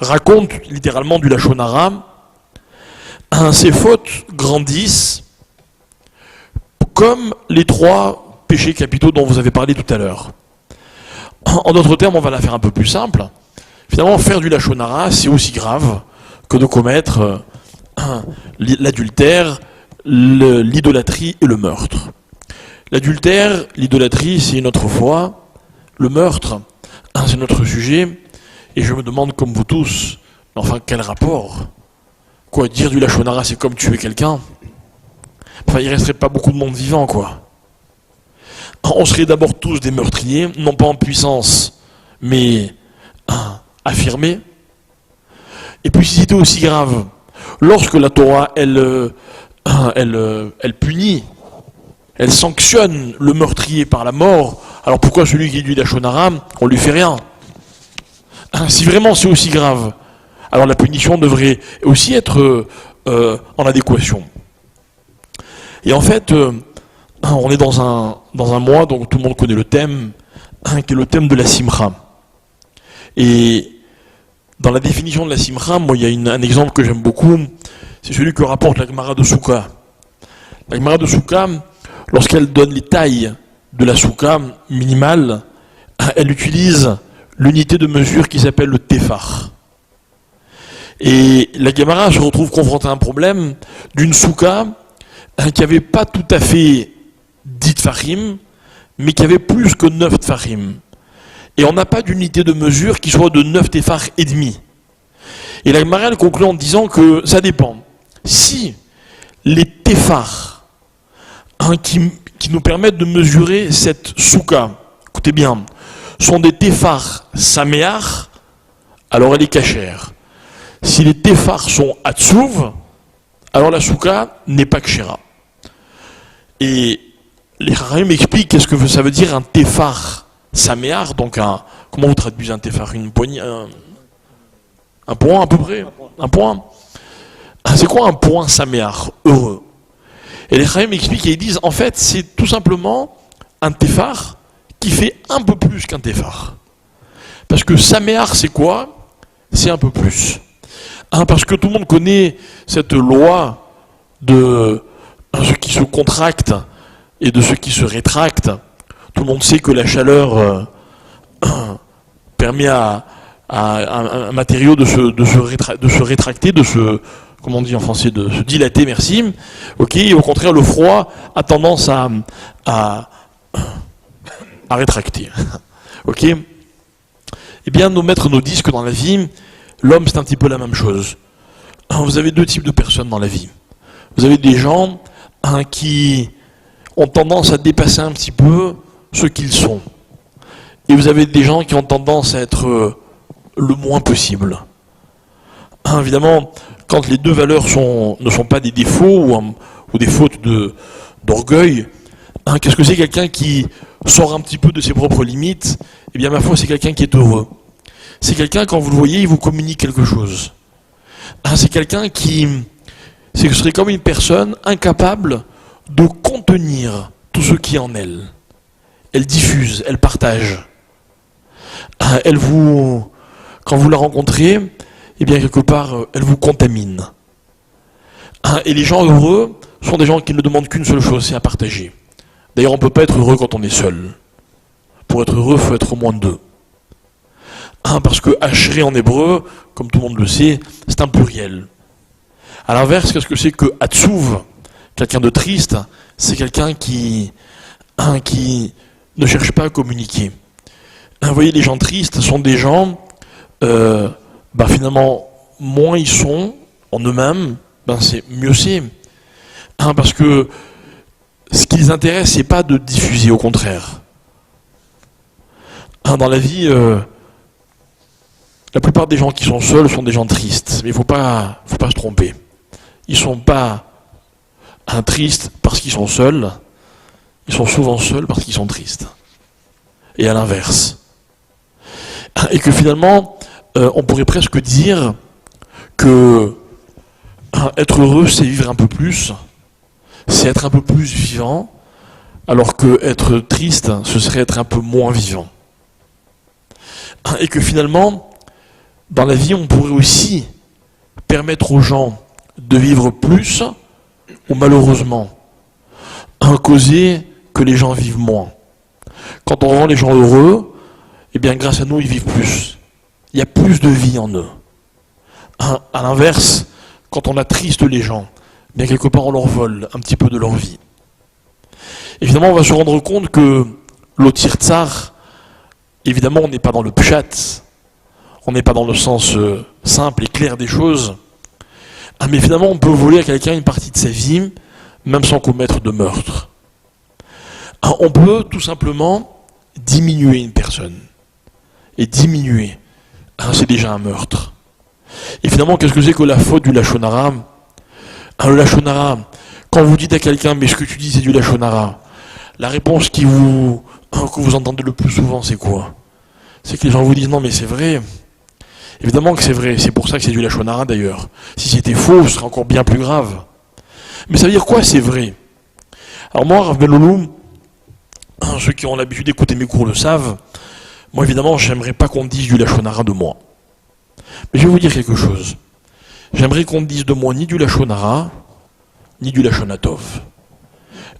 raconte littéralement du lachonara, ses fautes grandissent comme les 3 péchés capitaux dont vous avez parlé tout à l'heure. En d'autres termes, on va la faire un peu plus simple. Finalement, faire du lachonara, c'est aussi grave que de commettre l'adultère, l'idolâtrie et le meurtre. L'adultère, l'idolâtrie, c'est une autre fois. Le meurtre, c'est notre sujet. Et je me demande, comme vous tous, enfin, quel rapport? Quoi, dire du lachonara, c'est comme tuer quelqu'un? Enfin, il resterait pas beaucoup de monde vivant, quoi. On serait d'abord tous des meurtriers, non pas en puissance, mais affirmés. Et puis, si c'était aussi grave, lorsque la Torah, elle punit elle sanctionne le meurtrier par la mort, alors pourquoi celui qui dit Lachon Hara, on lui fait rien? Si vraiment c'est aussi grave, alors la punition devrait aussi être en adéquation. Et en fait, on est dans un mois, donc tout le monde connaît le thème, qui est le thème de la Simcha. Et dans la définition de la Simcha, moi il y a un exemple que j'aime beaucoup, c'est celui que rapporte la Gemara de Souka. La Gemara de Souka, lorsqu'elle donne les tailles de la Souka minimale, elle utilise l'unité de mesure qui s'appelle le Tefar. Et la Gemara se retrouve confrontée à un problème d'une Souka qui n'avait pas tout à fait 10 Tfachim, mais qui avait plus que 9 Tfachim. Et on n'a pas d'unité de mesure qui soit de 9 Tefar et demi. Et la Gemara conclut en disant que ça dépend. Si les Tefar qui nous permettent de mesurer cette Souka, écoutez bien, sont des Tefar Saméar, alors elle est cachère. Si les Tefar sont Hatsouv, alors la Souka n'est pas kshera. Et les Chachamim m'expliquent qu'est-ce que ça veut dire un Tefar Saméar, donc comment vous traduisez un Tefar? Une poignée, un point à peu près? Un point? C'est quoi un point Saméar? Heureux. Et les Chachamim m'expliquent et ils disent, en fait, c'est tout simplement un Tefar qui fait un peu plus qu'un Tefar. Parce que Saméar, c'est quoi? C'est un peu plus. Parce que tout le monde connaît cette loi de ce qui se contracte et de ce qui se rétracte. Tout le monde sait que la chaleur permet à un matériau de se rétracter, comment on dit en français, de se dilater, merci. Ok, et au contraire, le froid a tendance à rétracter. Ok. Eh bien, nos maîtres nous disent que dans la vie, l'homme, c'est un petit peu la même chose. Vous avez deux types de personnes dans la vie. Vous avez des gens qui ont tendance à dépasser un petit peu ce qu'ils sont. Et vous avez des gens qui ont tendance à être le moins possible. Évidemment, quand les deux valeurs ne sont pas des défauts ou des fautes d'orgueil, qu'est-ce que c'est quelqu'un qui sort un petit peu de ses propres limites? Eh bien, ma foi, c'est quelqu'un qui est heureux. C'est quelqu'un, quand vous le voyez, il vous communique quelque chose. C'est quelqu'un ce serait comme une personne incapable de contenir tout ce qui est en elle. Elle diffuse, elle partage. Quand vous la rencontrez, eh bien, quelque part, elle vous contamine. Et les gens heureux sont des gens qui ne demandent qu'une seule chose, c'est à partager. D'ailleurs, on ne peut pas être heureux quand on est seul. Pour être heureux, il faut être au moins deux. Parce que Ashré en hébreu, comme tout le monde le sait, c'est un pluriel. À l'inverse, qu'est-ce que c'est que Hatsouv? Quelqu'un de triste, c'est quelqu'un qui ne cherche pas à communiquer. Vous voyez, les gens tristes sont des gens, finalement, moins ils sont en eux-mêmes, mieux c'est. Parce que ce qui les intéresse, c'est pas de diffuser, au contraire. Dans la vie, la plupart des gens qui sont seuls sont des gens tristes, mais il faut pas se tromper. Ils sont pas tristes parce qu'ils sont seuls, ils sont souvent seuls parce qu'ils sont tristes. Et à l'inverse. Et que finalement, on pourrait presque dire que être heureux, c'est vivre un peu plus, c'est être un peu plus vivant, alors que être triste, ce serait être un peu moins vivant. Et que finalement, dans la vie, on pourrait aussi permettre aux gens de vivre plus, ou malheureusement, causer que les gens vivent moins. Quand on rend les gens heureux, eh bien grâce à nous, ils vivent plus. Il y a plus de vie en eux. À l'inverse, quand on attriste les gens, bien quelque part on leur vole un petit peu de leur vie. Évidemment, on va se rendre compte que l'Otir Tsar, évidemment, on n'est pas dans le pshat, on n'est pas dans le sens simple et clair des choses, mais finalement, on peut voler à quelqu'un une partie de sa vie, même sans commettre de meurtre. On peut tout simplement diminuer une personne. Et diminuer, c'est déjà un meurtre. Et finalement, qu'est-ce que c'est que la faute du Lachon Hara? Le Lachon Hara, quand vous dites à quelqu'un, mais ce que tu dis c'est du Lachon Hara, la réponse que vous entendez le plus souvent, c'est quoi? C'est que les gens vous disent non mais c'est vrai. Évidemment que c'est vrai, c'est pour ça que c'est du lachon hara d'ailleurs. Si c'était faux, ce serait encore bien plus grave. Mais ça veut dire quoi c'est vrai? Alors moi, Rav Ben Loulou, ceux qui ont l'habitude d'écouter mes cours le savent, moi évidemment j'aimerais pas qu'on dise du lachon hara de moi. Mais je vais vous dire quelque chose. J'aimerais qu'on dise de moi ni du lachon hara, ni du lachon tov.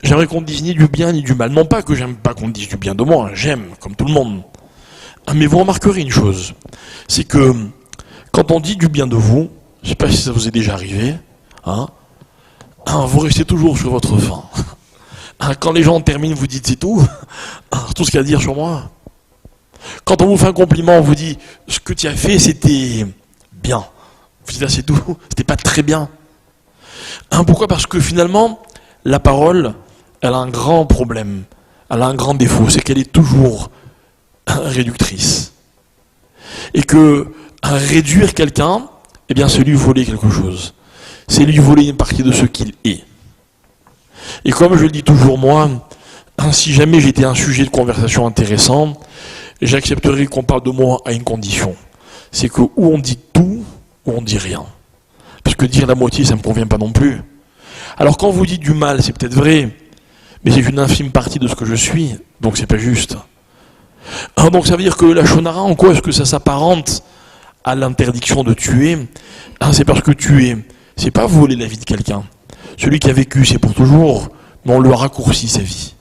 J'aimerais qu'on dise ni du bien ni du mal. Non pas que j'aime pas qu'on dise du bien de moi, j'aime, comme tout le monde. Mais vous remarquerez une chose, c'est que quand on dit du bien de vous, je ne sais pas si ça vous est déjà arrivé, vous restez toujours sur votre faim. Quand les gens terminent, vous dites c'est tout ce qu'il y a à dire sur moi. Quand on vous fait un compliment, on vous dit ce que tu as fait c'était bien. Vous dites c'est tout, c'était pas très bien. Pourquoi? Parce que finalement, la parole, elle a un grand problème, elle a un grand défaut, c'est qu'elle est toujours réductrice. Et que réduire quelqu'un, eh bien c'est lui voler quelque chose. C'est lui voler une partie de ce qu'il est. Et comme je le dis toujours moi, si jamais j'étais un sujet de conversation intéressant, j'accepterais qu'on parle de moi à une condition. C'est que ou on dit tout, ou on dit rien. Parce que dire la moitié, ça ne me convient pas non plus. Alors quand vous dites du mal, c'est peut-être vrai, mais c'est une infime partie de ce que je suis, donc c'est pas juste. Donc ça veut dire que la shonara, en quoi est-ce que ça s'apparente à l'interdiction de tuer? C'est parce que tuer, c'est pas voler la vie de quelqu'un. Celui qui a vécu, c'est pour toujours, mais on lui a raccourci sa vie.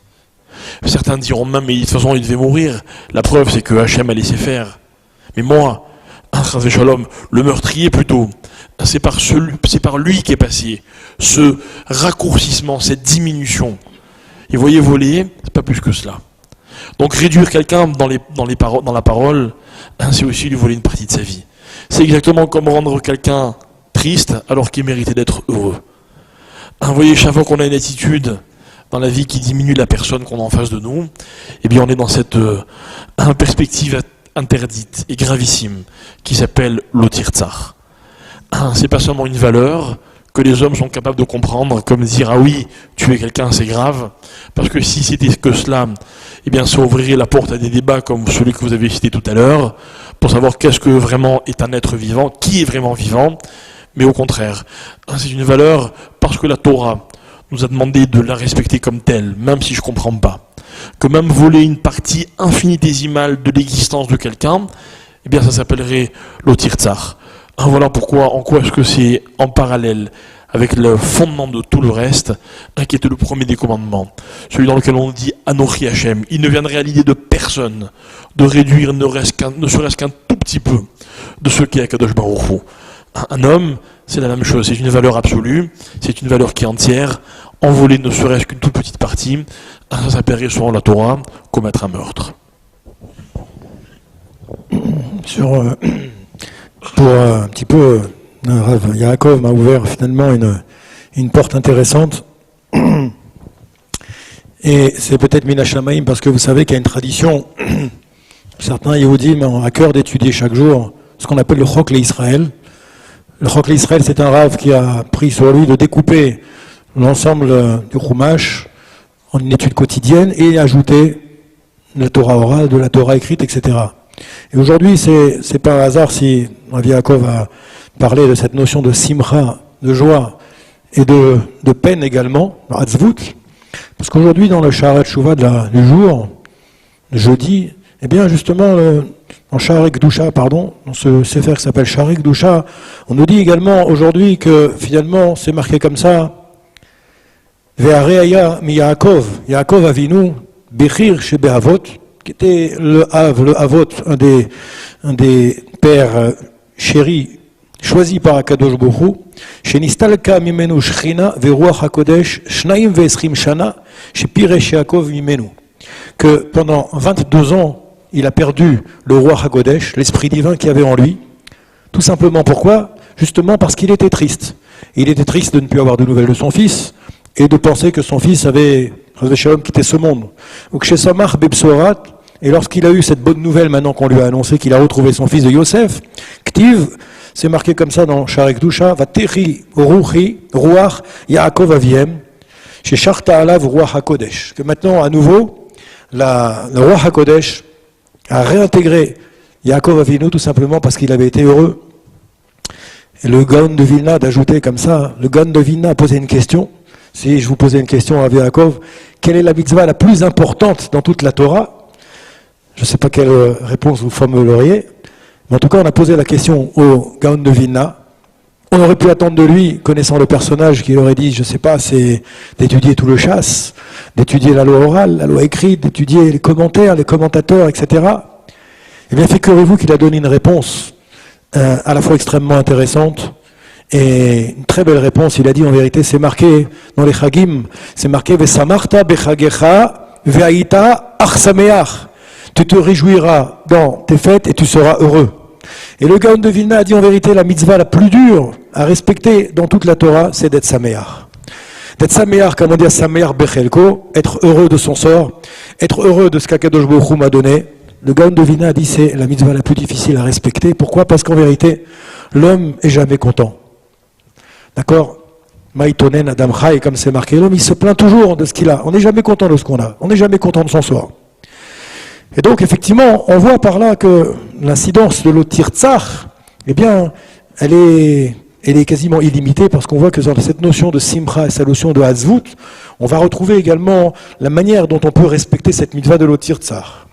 Certains diront même, mais de toute façon il devait mourir. La preuve, c'est que Hachem a laissé faire. Mais moi, le meurtrier plutôt, c'est par lui qui est passé ce raccourcissement, cette diminution. Et vous voyez, voler, c'est pas plus que cela. Donc réduire quelqu'un dans la parole, c'est aussi lui voler une partie de sa vie. C'est exactement comme rendre quelqu'un triste alors qu'il méritait d'être heureux. Vous voyez, chaque fois qu'on a une attitude dans la vie qui diminue la personne qu'on a en face de nous, eh bien on est dans cette perspective interdite et gravissime qui s'appelle l'otirtsar. C'est pas seulement une valeur que les hommes sont capables de comprendre, comme dire ah oui, tuer quelqu'un c'est grave, parce que si c'était que cela, eh bien ça ouvrirait la porte à des débats comme celui que vous avez cité tout à l'heure, pour savoir qu'est-ce que vraiment est un être vivant, qui est vraiment vivant, mais au contraire, c'est une valeur parce que la Torah nous a demandé de la respecter comme telle, même si je ne comprends pas. Que même voler une partie infinitésimale de l'existence de quelqu'un, eh bien ça s'appellerait l'otirtsar. Voilà pourquoi, en quoi est-ce que c'est en parallèle avec le fondement de tout le reste, qui était le premier des commandements, celui dans lequel on dit Anochi Hachem. Il ne viendrait à l'idée de personne de réduire ne serait-ce qu'un tout petit peu de ce qu'est Akadosh Baruch Hu. Un homme, c'est la même chose, c'est une valeur absolue, c'est une valeur qui est entière. Envoler ne serait-ce qu'une toute petite partie, ça s'appellerait selon la Torah commettre un meurtre. Pour un petit peu, Rav Yaakov m'a ouvert finalement une porte intéressante. Et c'est peut-être Mina Shamaim parce que vous savez qu'il y a une tradition, certains Yehudim ont à cœur d'étudier chaque jour ce qu'on appelle le Chok l'Israël. Le Chok l'Israël, c'est un Rav qui a pris sur lui de découper l'ensemble du Chumash en une étude quotidienne et ajouter la Torah orale, de la Torah écrite, etc. Et aujourd'hui, c'est pas un hasard si Rav Yaakov a parlé de cette notion de simcha, de joie, et de peine également, atzvut, parce qu'aujourd'hui, dans le Shaharat Shuvah du jour, le jeudi, eh bien justement, dans Shaharat Kedusha, dans ce sefer qui s'appelle Shaharat Kedusha, on nous dit également aujourd'hui que finalement, c'est marqué comme ça, Ve'areaya mi Yaakov, Yaakov Avinu, Bechir shebehavot, qui était le Avot, un des pères chéris, choisis par Akadosh Baruch Hu, shenistalka mimenu shchina veruach hakodesh shnaim ve'eschrim shana shepiresh Yaakov mimenu, que pendant 22 ans, il a perdu le roi Hakodesh, l'esprit divin qu'il y avait en lui. Tout simplement pourquoi? Justement parce qu'il était triste. Il était triste de ne plus avoir de nouvelles de son fils et de penser que son fils avait quitté ce monde. Donc chez Samach Bebsorat, et lorsqu'il a eu cette bonne nouvelle, maintenant qu'on lui a annoncé qu'il a retrouvé son fils de Yosef, Ktiv, c'est marqué comme ça dans Shaharat Kedusha, Vatechi Ruchi Ruach Yaakov Aviem, chez Sharta Alav Roi HaKodesh, que maintenant, à nouveau, le Roi HaKodesh a réintégré Yaakov Avinu tout simplement parce qu'il avait été heureux. Et le Gaon de Vilna d'ajouter comme ça, le Gaon de Vilna a posé une question. Si je vous posais une question à Yaakov, quelle est la mitzvah la plus importante dans toute la Torah? Je ne sais pas quelle réponse vous formuleriez, mais en tout cas on a posé la question au Gaon de Vilna. On aurait pu attendre de lui, connaissant le personnage, qu'il aurait dit, je ne sais pas, c'est d'étudier tout le chasse, d'étudier la loi orale, la loi écrite, d'étudier les commentaires, les commentateurs, etc. Eh bien, figurez-vous qu'il a donné une réponse à la fois extrêmement intéressante et une très belle réponse. Il a dit, en vérité, c'est marqué dans les Chagim, c'est marqué « Vesamarta bechagecha ve'aita achsameach » tu te réjouiras dans tes fêtes et tu seras heureux. Et le Gaon de Vilna a dit, en vérité, la mitzvah la plus dure à respecter dans toute la Torah, c'est d'être sameach. D'être sameach, comme on dit, sameach bechelko, être heureux de son sort, être heureux de ce qu'Akadosh Baruch Hu m'a donné. Le Gaon de Vilna a dit c'est la mitzvah la plus difficile à respecter. Pourquoi? Parce qu'en vérité, l'homme est jamais content. D'accord? Maïtonen Adam Chai, comme c'est marqué, l'homme il se plaint toujours de ce qu'il a. On n'est jamais content de ce qu'on a. On n'est jamais content de son sort. Et donc effectivement, on voit par là que l'incidence de l'Otirtzach, eh bien, elle est quasiment illimitée parce qu'on voit que dans cette notion de Simcha et cette notion de Hazvut, on va retrouver également la manière dont on peut respecter cette mitzvah de l'Otirtzach.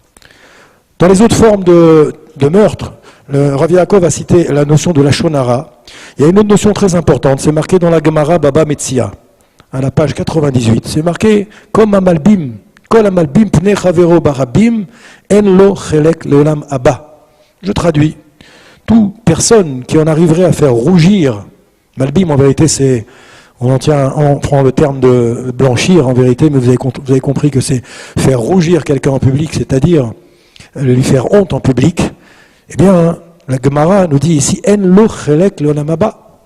Dans les autres formes de meurtre, le Rav Yaakov a cité la notion de la Shonara. Il y a une autre notion très importante, c'est marqué dans la Gemara Baba Metzia, à la page 98. C'est marqué comme Amalbim, Kol Amalbim Pnei Chavero Barabim, En Lo Chelek Leolam Abba. Je traduis. Toute personne qui en arriverait à faire rougir, Malbim en vérité c'est, on prend le terme de blanchir en vérité, mais vous avez compris que c'est faire rougir quelqu'un en public, c'est-à-dire lui faire honte en public, eh bien, la Gemara nous dit ici, En lo chelek leolam haba.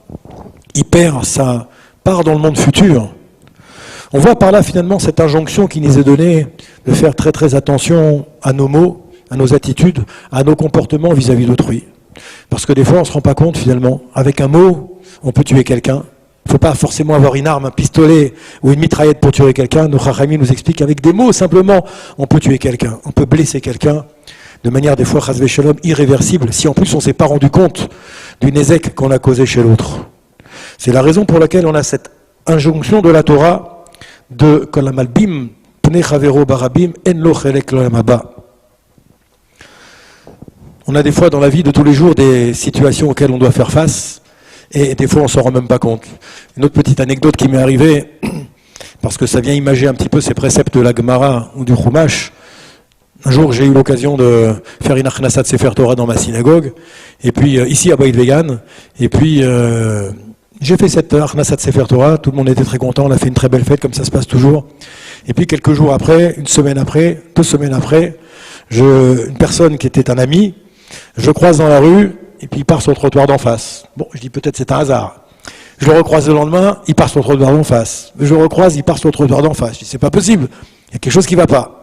Il perd sa part dans le monde futur. On voit par là finalement cette injonction qui nous est donnée de faire très très attention à nos mots, à nos attitudes, à nos comportements vis-à-vis d'autrui. Parce que des fois on ne se rend pas compte finalement, avec un mot, on peut tuer quelqu'un. Il ne faut pas forcément avoir une arme, un pistolet ou une mitraillette pour tuer quelqu'un. Nos Chachamim nous expliquent qu'avec des mots simplement, on peut tuer quelqu'un, on peut blesser quelqu'un de manière des fois, chas v'shalom, irréversible, si en plus on ne s'est pas rendu compte du nézek qu'on a causé chez l'autre. C'est la raison pour laquelle on a cette injonction de la Torah de Kol Amalbim Pnei Chavero Barabim En Lo Chelek Leolam Haba. On a des fois dans la vie de tous les jours des situations auxquelles on doit faire face, et des fois on ne s'en rend même pas compte. Une autre petite anecdote qui m'est arrivée, parce que ça vient imager un petit peu ces préceptes de la Gemara ou du Chumash. Un jour, j'ai eu l'occasion de faire une Achnasat Sefer Torah dans ma synagogue, et puis ici à Beit Vegan, et puis j'ai fait cette Achnasat Sefer Torah, tout le monde était très content, on a fait une très belle fête, comme ça se passe toujours. Et puis quelques jours après, une semaine après, 2 semaines après, une personne qui était un ami, je croise dans la rue, et puis il part sur le trottoir d'en face. Bon, je dis peut-être c'est un hasard. Je le recroise le lendemain, il part sur le trottoir d'en face. Je le recroise, il part sur le trottoir d'en face. Je dis c'est pas possible, il y a quelque chose qui ne va pas.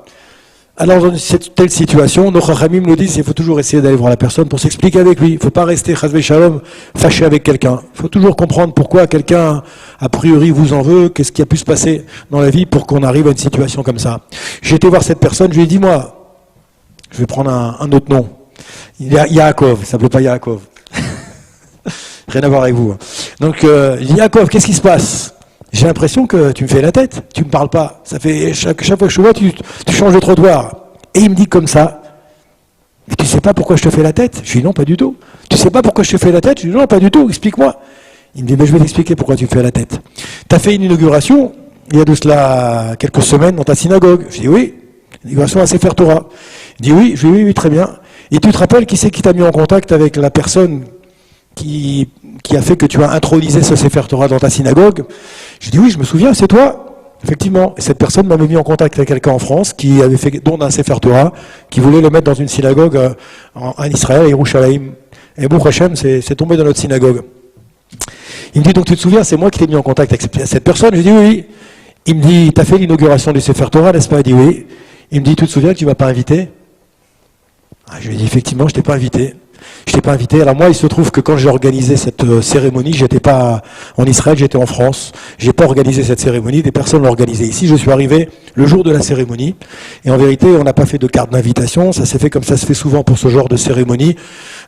Alors dans cette telle situation, nos Chachamim nous disent qu'il faut toujours essayer d'aller voir la personne pour s'expliquer avec lui. Il ne faut pas rester chas v'shalom fâché avec quelqu'un. Il faut toujours comprendre pourquoi quelqu'un a priori vous en veut, qu'est-ce qui a pu se passer dans la vie pour qu'on arrive à une situation comme ça. J'ai été voir cette personne, je lui ai dit moi, je vais prendre un autre nom. Il y a Yaakov, ça ne s'appelle pas Yaakov. Rien à voir avec vous. Donc Yaakov, qu'est-ce qui se passe? J'ai l'impression que tu me fais la tête, tu me parles pas. Ça fait chaque fois que je te vois, tu changes de trottoir. Et il me dit comme ça, mais tu sais pas pourquoi je te fais la tête? Je lui dis non, pas du tout. Tu sais pas pourquoi je te fais la tête? Je lui dis non, pas du tout, explique-moi. Il me dit, mais je vais t'expliquer pourquoi tu me fais la tête. Tu as fait une inauguration, il y a de cela quelques semaines, dans ta synagogue. Je dis oui, l'inauguration à Sefer Torah. Il dit oui, je dis oui, très bien. Et tu te rappelles qui c'est qui t'a mis en contact avec la personne qui a fait que tu as intronisé ce Sefer Torah dans ta synagogue? Je dis oui, je me souviens, c'est toi. Effectivement. Et cette personne m'avait mis en contact avec quelqu'un en France qui avait fait don d'un Sefer Torah, qui voulait le mettre dans une synagogue en Israël, à Yerushalayim. Et Baruch Hashem, c'est tombé dans notre synagogue. Il me dit, donc tu te souviens, c'est moi qui t'ai mis en contact avec cette personne? Je dis oui. Il me dit, t'as fait l'inauguration du Sefer Torah, n'est-ce pas? Il dit oui. Il me dit, tu te souviens que tu ne m'as pas invité? Je lui ai dit, effectivement, je ne t'ai pas invité. j'étais pas invité. Alors moi, il se trouve que quand j'ai organisé cette cérémonie, j'étais pas en Israël, j'étais en France. J'ai pas organisé cette cérémonie, des personnes l'ont organisée ici. Je suis arrivé le jour de la cérémonie. Et en vérité, on n'a pas fait de carte d'invitation. Ça s'est fait comme ça se fait souvent pour ce genre de cérémonie,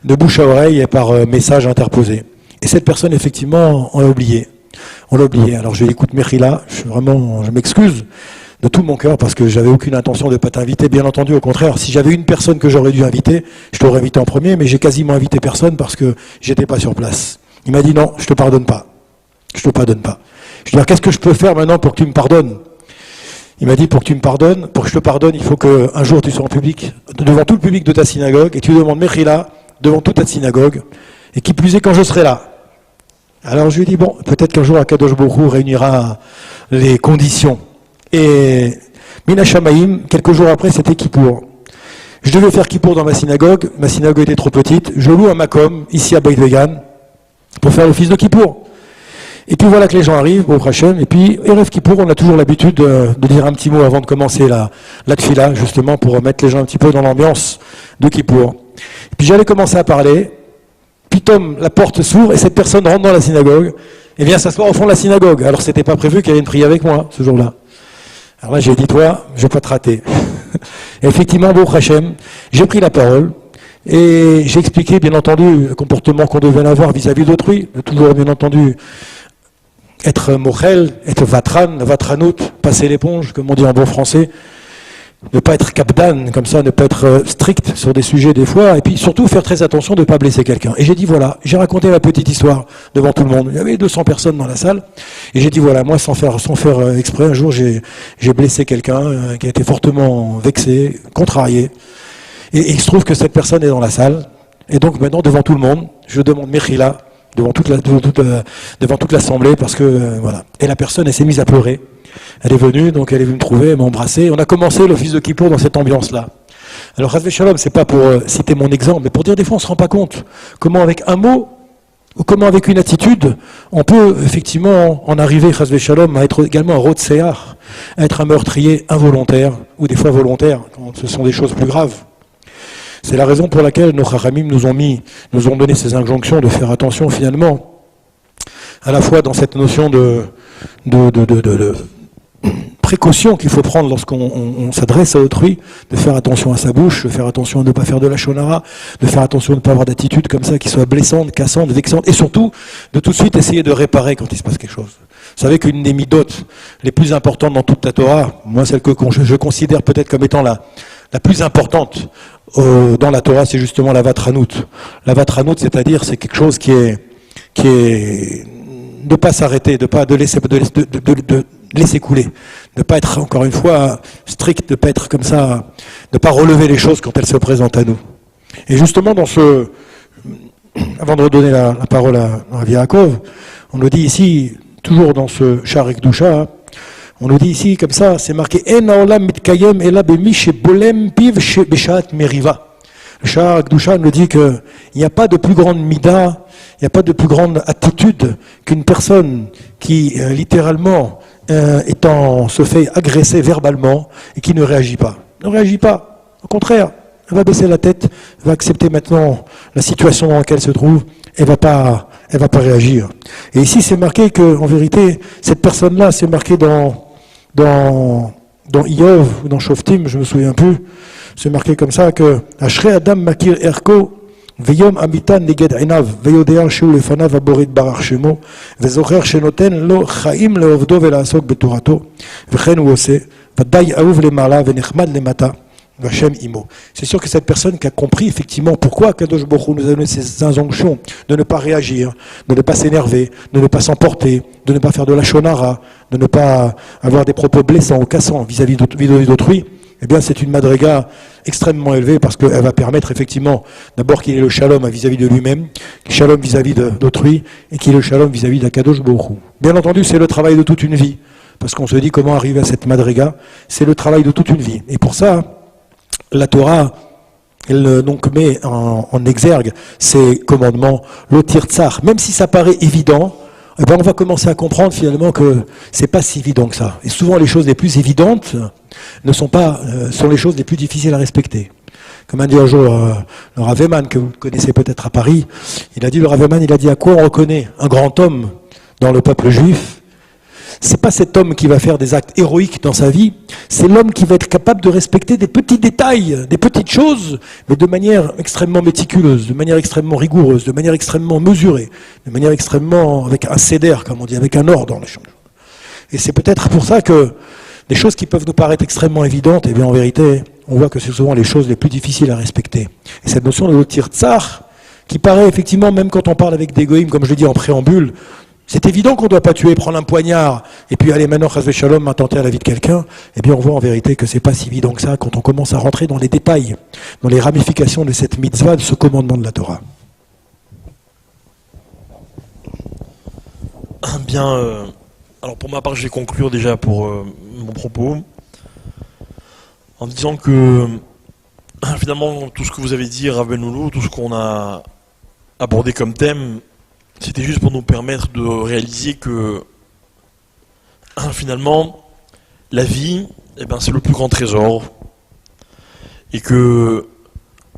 de bouche à oreille et par message interposé. Et cette personne, effectivement, on l'a oublié. On l'a oublié. Alors je lui ai dit, écoute, Mechila, je m'excuse de tout mon cœur parce que j'avais aucune intention de ne pas t'inviter. Bien entendu, au contraire, si j'avais une personne que j'aurais dû inviter, je t'aurais invité en premier, mais j'ai quasiment invité personne parce que j'étais pas sur place. Il m'a dit non, je te pardonne pas. Je te pardonne pas. Je lui ai dit, alors, qu'est-ce que je peux faire maintenant pour que tu me pardonnes? Il m'a dit, pour que tu me pardonnes, pour que je te pardonne, il faut qu'un jour tu sois en public, devant tout le public de ta synagogue, et tu demandes Mechila devant toute ta synagogue, et qui plus est quand je serai là. Alors je lui ai dit, bon, peut-être qu'un jour Akadosh Baruch Hu réunira les conditions. Et Mina Shamaim, quelques jours après, c'était Kippour. Je devais faire Kippour dans ma synagogue était trop petite, je loue un makom, ici à Beit Vegan, pour faire l'office de Kippour. Et puis voilà que les gens arrivent, au Hachem, et puis Erev Kippour, on a toujours l'habitude de dire un petit mot avant de commencer la tfila, justement pour mettre les gens un petit peu dans l'ambiance de Kippour. Et puis j'allais commencer à parler, puis Tom, la porte s'ouvre, et cette personne rentre dans la synagogue, et vient s'asseoir au fond de la synagogue. Alors c'était pas prévu qu'elle vienne prier avec moi, ce jour-là. Alors là, j'ai dit, toi, je vais pas te rater. Et effectivement, Baruch Hashem, j'ai pris la parole et j'ai expliqué, bien entendu, le comportement qu'on devait avoir vis-à-vis d'autrui. Toujours, bien entendu, être mochel, être vatranout, passer l'éponge, comme on dit en bon français. Ne pas être capdan, comme ça, ne pas être strict sur des sujets des fois, et puis surtout faire très attention de ne pas blesser quelqu'un. Et j'ai dit voilà, j'ai raconté ma petite histoire devant tout le monde. Il y avait 200 personnes dans la salle, et j'ai dit voilà, moi sans faire exprès, un jour j'ai blessé quelqu'un qui a été fortement vexé, contrarié, et il se trouve que cette personne est dans la salle, et donc maintenant devant tout le monde, je demande Mechila, devant toute l'assemblée, parce que voilà. Et la personne, elle s'est mise à pleurer. Elle est venue me trouver, elle m'a embrassé. On a commencé l'office de Kippour dans cette ambiance-là. Alors, Chas v'Shalom, c'est pas pour citer mon exemple, mais pour dire des fois on se rend pas compte comment avec un mot ou comment avec une attitude, on peut effectivement en arriver, Chas v'Shalom, à être également un rotsear, à être un meurtrier involontaire ou des fois volontaire, quand ce sont des choses plus graves. C'est la raison pour laquelle nos Chachamim nous ont donné ces injonctions de faire attention finalement, à la fois dans cette notion de précaution qu'il faut prendre lorsqu'on s'adresse à autrui, de faire attention à sa bouche, de faire attention à ne pas faire de la shonara, de faire attention à ne pas avoir d'attitude comme ça qui soit blessante, cassante, vexante, et surtout de tout de suite essayer de réparer quand il se passe quelque chose. Vous savez qu'une des midotes les plus importantes dans toute la Torah, moi celle que je considère peut-être comme étant la plus importante dans la Torah, c'est justement la vatranout. La vatranout, c'est-à-dire c'est quelque chose qui est de pas s'arrêter, de laisser couler, de ne pas être encore une fois strict, de ne pas être comme ça, de ne pas relever les choses quand elles se présentent à nous. Et justement avant de redonner la parole à Rav Yaakov, on nous dit ici, toujours dans ce Sha'ar Kedusha, on nous dit ici comme ça, c'est marqué En haolam mitkayem ela bemi shebolem piv beshat meriva. Le Sha'ar Kedusha nous dit qu'il n'y a pas de plus grande mida, il n'y a pas de plus grande attitude qu'une personne qui littéralement se fait agresser verbalement et qui ne réagit pas. Ne réagit pas. Au contraire, elle va baisser la tête, elle va accepter maintenant la situation dans laquelle elle se trouve, elle va pas réagir. Et ici, c'est marqué que, en vérité, cette personne-là, c'est marqué dans Iyov ou dans Shoftim, je me souviens plus, c'est marqué comme ça que Ashrei Adam Makir Erko Veyom Amitan Neged Einav Veyodea Sheu Lefanav Aborit Barach Shemo Vezocher Shenoten Lo Chaim Leovdo Velasok Beturato Vechen Wose Vadai Aouv Lemala Venechmad Lemata Vachem Imo. C'est sûr que cette personne qui a compris effectivement pourquoi Kadosh Baruch Hu nous a donné ces injonctions de ne pas réagir, de ne pas s'énerver, de ne pas s'emporter, de ne pas faire de la shonara, de ne pas avoir des propos blessants ou cassants vis-à-vis d'autrui, eh bien c'est une madriga extrêmement élevée parce qu'elle va permettre effectivement d'abord qu'il ait le shalom vis-à-vis de lui-même, shalom vis-à-vis d'autrui et qu'il ait le shalom vis-à-vis d'Akadosh Baruch Hu. Bien entendu, c'est le travail de toute une vie parce qu'on se dit comment arriver à cette madriga, c'est le travail de toute une vie. Et pour ça, la Torah, elle donc met en exergue ces commandements, l'otir tsar. Même si ça paraît évident, eh ben on va commencer à comprendre finalement que c'est pas si évident que ça. Et souvent les choses les plus évidentes sont les choses les plus difficiles à respecter. Comme a dit un jour le Rav Eman, que vous connaissez peut-être à Paris, le Rav Eman, il a dit à quoi on reconnaît un grand homme dans le peuple juif. C'est pas cet homme qui va faire des actes héroïques dans sa vie, c'est l'homme qui va être capable de respecter des petits détails, des petites choses, mais de manière extrêmement méticuleuse, de manière extrêmement rigoureuse, de manière extrêmement mesurée, de manière extrêmement avec un cédère, comme on dit, avec un ordre dans les choses. Et c'est peut-être pour ça que des choses qui peuvent nous paraître extrêmement évidentes, eh bien en vérité, on voit que c'est souvent les choses les plus difficiles à respecter. Et cette notion de l'otir tsar, qui paraît effectivement, même quand on parle avec des goïms, comme je l'ai dit en préambule, c'est évident qu'on ne doit pas tuer, prendre un poignard, et puis aller maintenant, chas v'shalom, attenter à la vie de quelqu'un. Eh bien, on voit en vérité que c'est pas si évident que ça quand on commence à rentrer dans les détails, dans les ramifications de cette mitzvah, de ce commandement de la Torah. Bien, alors pour ma part, je vais conclure déjà pour mon propos, en disant que, finalement, tout ce que vous avez dit, Rav Benloulou, tout ce qu'on a abordé comme thème, c'était juste pour nous permettre de réaliser que, finalement, la vie, eh ben, c'est le plus grand trésor. Et que,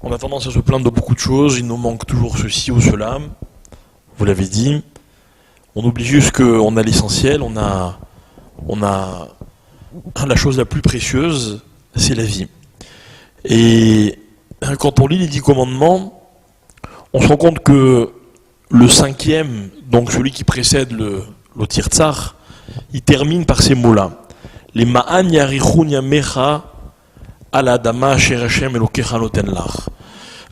on a tendance à se plaindre de beaucoup de choses, il nous manque toujours ceci ou cela. Vous l'avez dit. On oublie juste qu'on a l'essentiel, on a la chose la plus précieuse, c'est la vie. Et quand on lit les 10 commandements, on se rend compte que le 5e, donc celui qui précède l'otir tsar, il termine par ces mots-là. Les ma'an yarichun yamecha ala adama asher Hashem elokecha noten lach.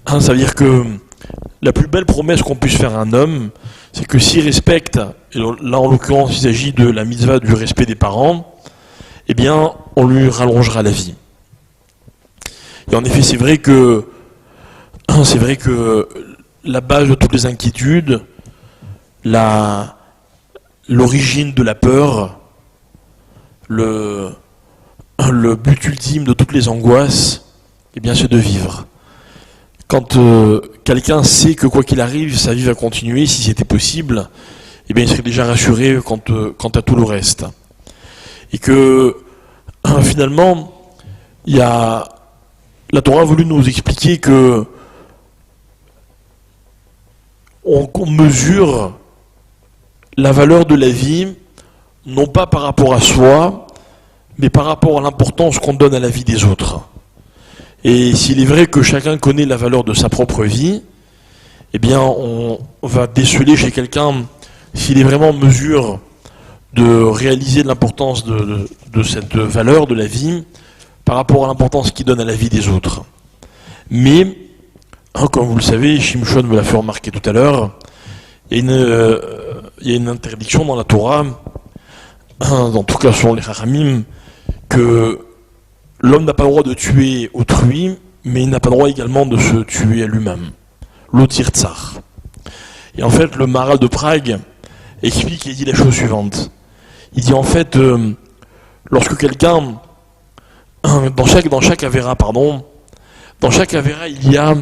Ça veut dire que la plus belle promesse qu'on puisse faire à un homme, c'est que s'il respecte, et là en l'occurrence il s'agit de la mitzvah du respect des parents, eh bien on lui rallongera la vie. Et en effet c'est vrai que la base de toutes les inquiétudes, l'origine de la peur, le but ultime de toutes les angoisses, eh bien c'est de vivre. Quand quelqu'un sait que quoi qu'il arrive, sa vie va continuer, si c'était possible, eh bien il serait déjà rassuré quant à tout le reste. Et que finalement, la Torah a voulu nous expliquer que on mesure la valeur de la vie, non pas par rapport à soi, mais par rapport à l'importance qu'on donne à la vie des autres. Et s'il est vrai que chacun connaît la valeur de sa propre vie, eh bien on va déceler chez quelqu'un s'il est vraiment en mesure de réaliser l'importance de cette valeur de la vie par rapport à l'importance qu'il donne à la vie des autres. Mais, comme vous le savez, Shimshon me l'a fait remarquer tout à l'heure, il y a une interdiction dans la Torah, en tout cas selon les Chachamim, que l'homme n'a pas le droit de tuer autrui, mais il n'a pas le droit également de se tuer à lui-même. L'otir tsar. Et en fait, le Maharal de Prague explique et dit la chose suivante. Il dit en fait, lorsque quelqu'un, dans chaque avéra, il y a,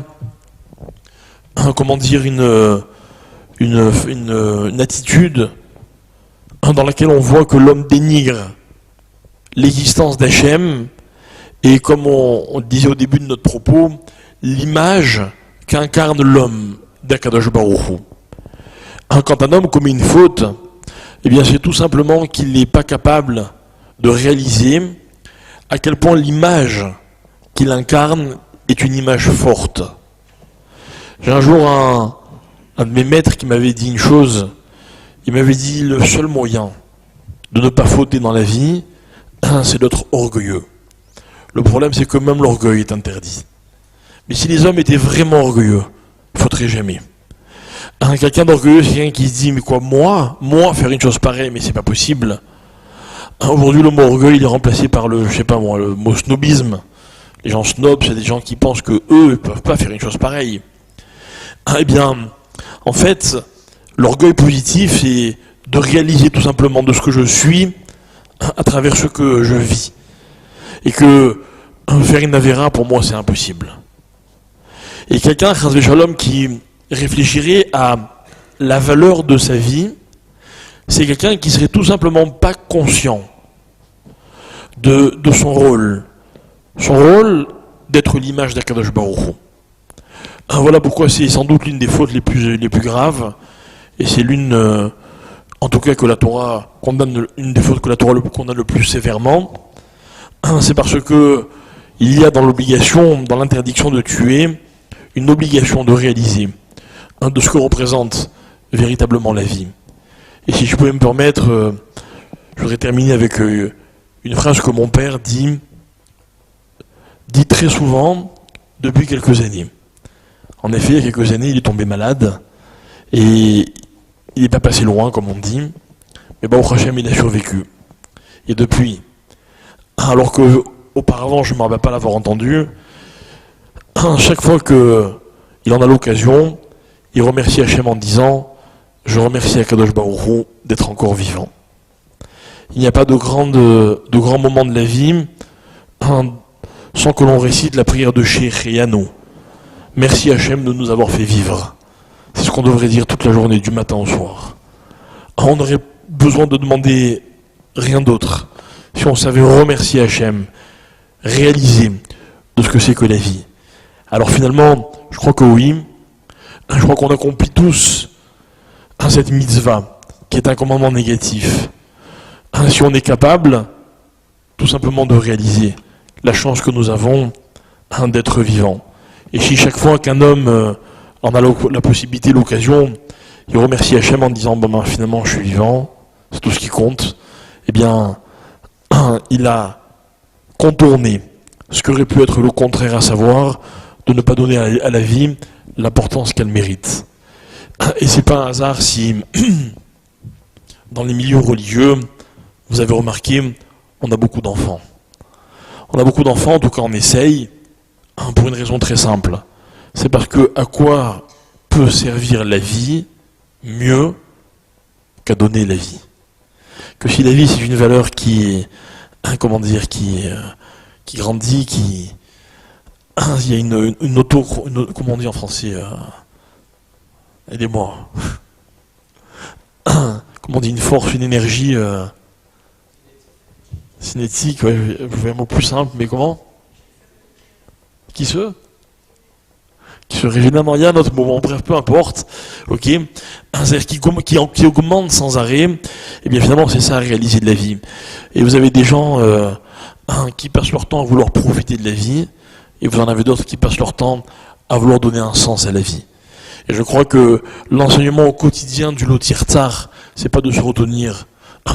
comment dire, une attitude dans laquelle on voit que l'homme dénigre l'existence d'Hachem, et comme on disait au début de notre propos, l'image qu'incarne l'homme d'Akadosh Baruch Hu. Quand un homme commet une faute, eh bien c'est tout simplement qu'il n'est pas capable de réaliser à quel point l'image qu'il incarne est une image forte. J'ai un jour un de mes maîtres qui m'avait dit une chose, il m'avait dit le seul moyen de ne pas fauter dans la vie, c'est d'être orgueilleux. Le problème c'est que même l'orgueil est interdit. Mais si les hommes étaient vraiment orgueilleux, il ne faudrait jamais. Quelqu'un d'orgueilleux, c'est quelqu'un qui se dit, mais quoi, moi faire une chose pareille, mais c'est pas possible. Aujourd'hui, le mot orgueil, il est remplacé par le mot snobisme. Les gens snobs, c'est des gens qui pensent que eux, ils peuvent pas faire une chose pareille. Eh bien, en fait, l'orgueil positif, c'est de réaliser tout simplement de ce que je suis à travers ce que je vis. Et que faire une avéra, pour moi, c'est impossible. Et quelqu'un, chas v'shalom, qui réfléchirait à la valeur de sa vie, c'est quelqu'un qui serait tout simplement pas conscient de son rôle. Son rôle, d'être l'image d'Akadosh Baruch Hu. Voilà pourquoi c'est sans doute l'une des fautes les plus graves, et c'est l'une, en tout cas, que la Torah condamne, une des fautes que la Torah condamne le plus sévèrement. C'est parce que il y a dans l'obligation, dans l'interdiction de tuer, une obligation de réaliser de ce que représente véritablement la vie. Et si je pouvais me permettre, je voudrais terminer avec une phrase que mon père dit très souvent depuis quelques années. En effet, il y a quelques années, il est tombé malade et il n'est pas passé loin, comme on dit, mais Baruch Hashem, il a survécu. Et depuis, alors que auparavant, je ne me rappelle pas l'avoir entendu, chaque fois qu'il en a l'occasion, il remercie Hashem en disant « Je remercie Akadosh Baruch Hu d'être encore vivant ». Il n'y a pas de grands moments de la vie sans que l'on récite la prière de Shehecheyanu. Merci Hachem de nous avoir fait vivre. C'est ce qu'on devrait dire toute la journée, du matin au soir. On aurait besoin de demander rien d'autre. Si on savait remercier Hachem, réaliser de ce que c'est que la vie. Alors finalement, je crois que oui, je crois qu'on accomplit tous cette mitzvah, qui est un commandement négatif. Si on est capable, tout simplement de réaliser la chance que nous avons d'être vivants. Et si chaque fois qu'un homme en a la possibilité, l'occasion, il remercie Hachem en disant bon, finalement je suis vivant, c'est tout ce qui compte, eh bien il a contourné ce qui aurait pu être le contraire, à savoir de ne pas donner à la vie l'importance qu'elle mérite. Et c'est pas un hasard si dans les milieux religieux, vous avez remarqué, on a beaucoup d'enfants. On a beaucoup d'enfants, en tout cas on essaye, pour une raison très simple. C'est parce que à quoi peut servir la vie mieux qu'à donner la vie? Que si la vie c'est une valeur qui grandit, il y a une comment on dit en français, aidez-moi. Comment on dit, une force, une énergie cinétique, ouais, je veux un mot plus simple, mais comment? Qui se régénère, il y a un autre moment, bref, peu importe, ok, c'est-à-dire qui augmente sans arrêt, et bien finalement c'est ça, réaliser de la vie. Et vous avez des gens qui passent leur temps à vouloir profiter de la vie, et vous en avez d'autres qui passent leur temps à vouloir donner un sens à la vie. Et je crois que l'enseignement au quotidien du lotir tsar, c'est pas de se retenir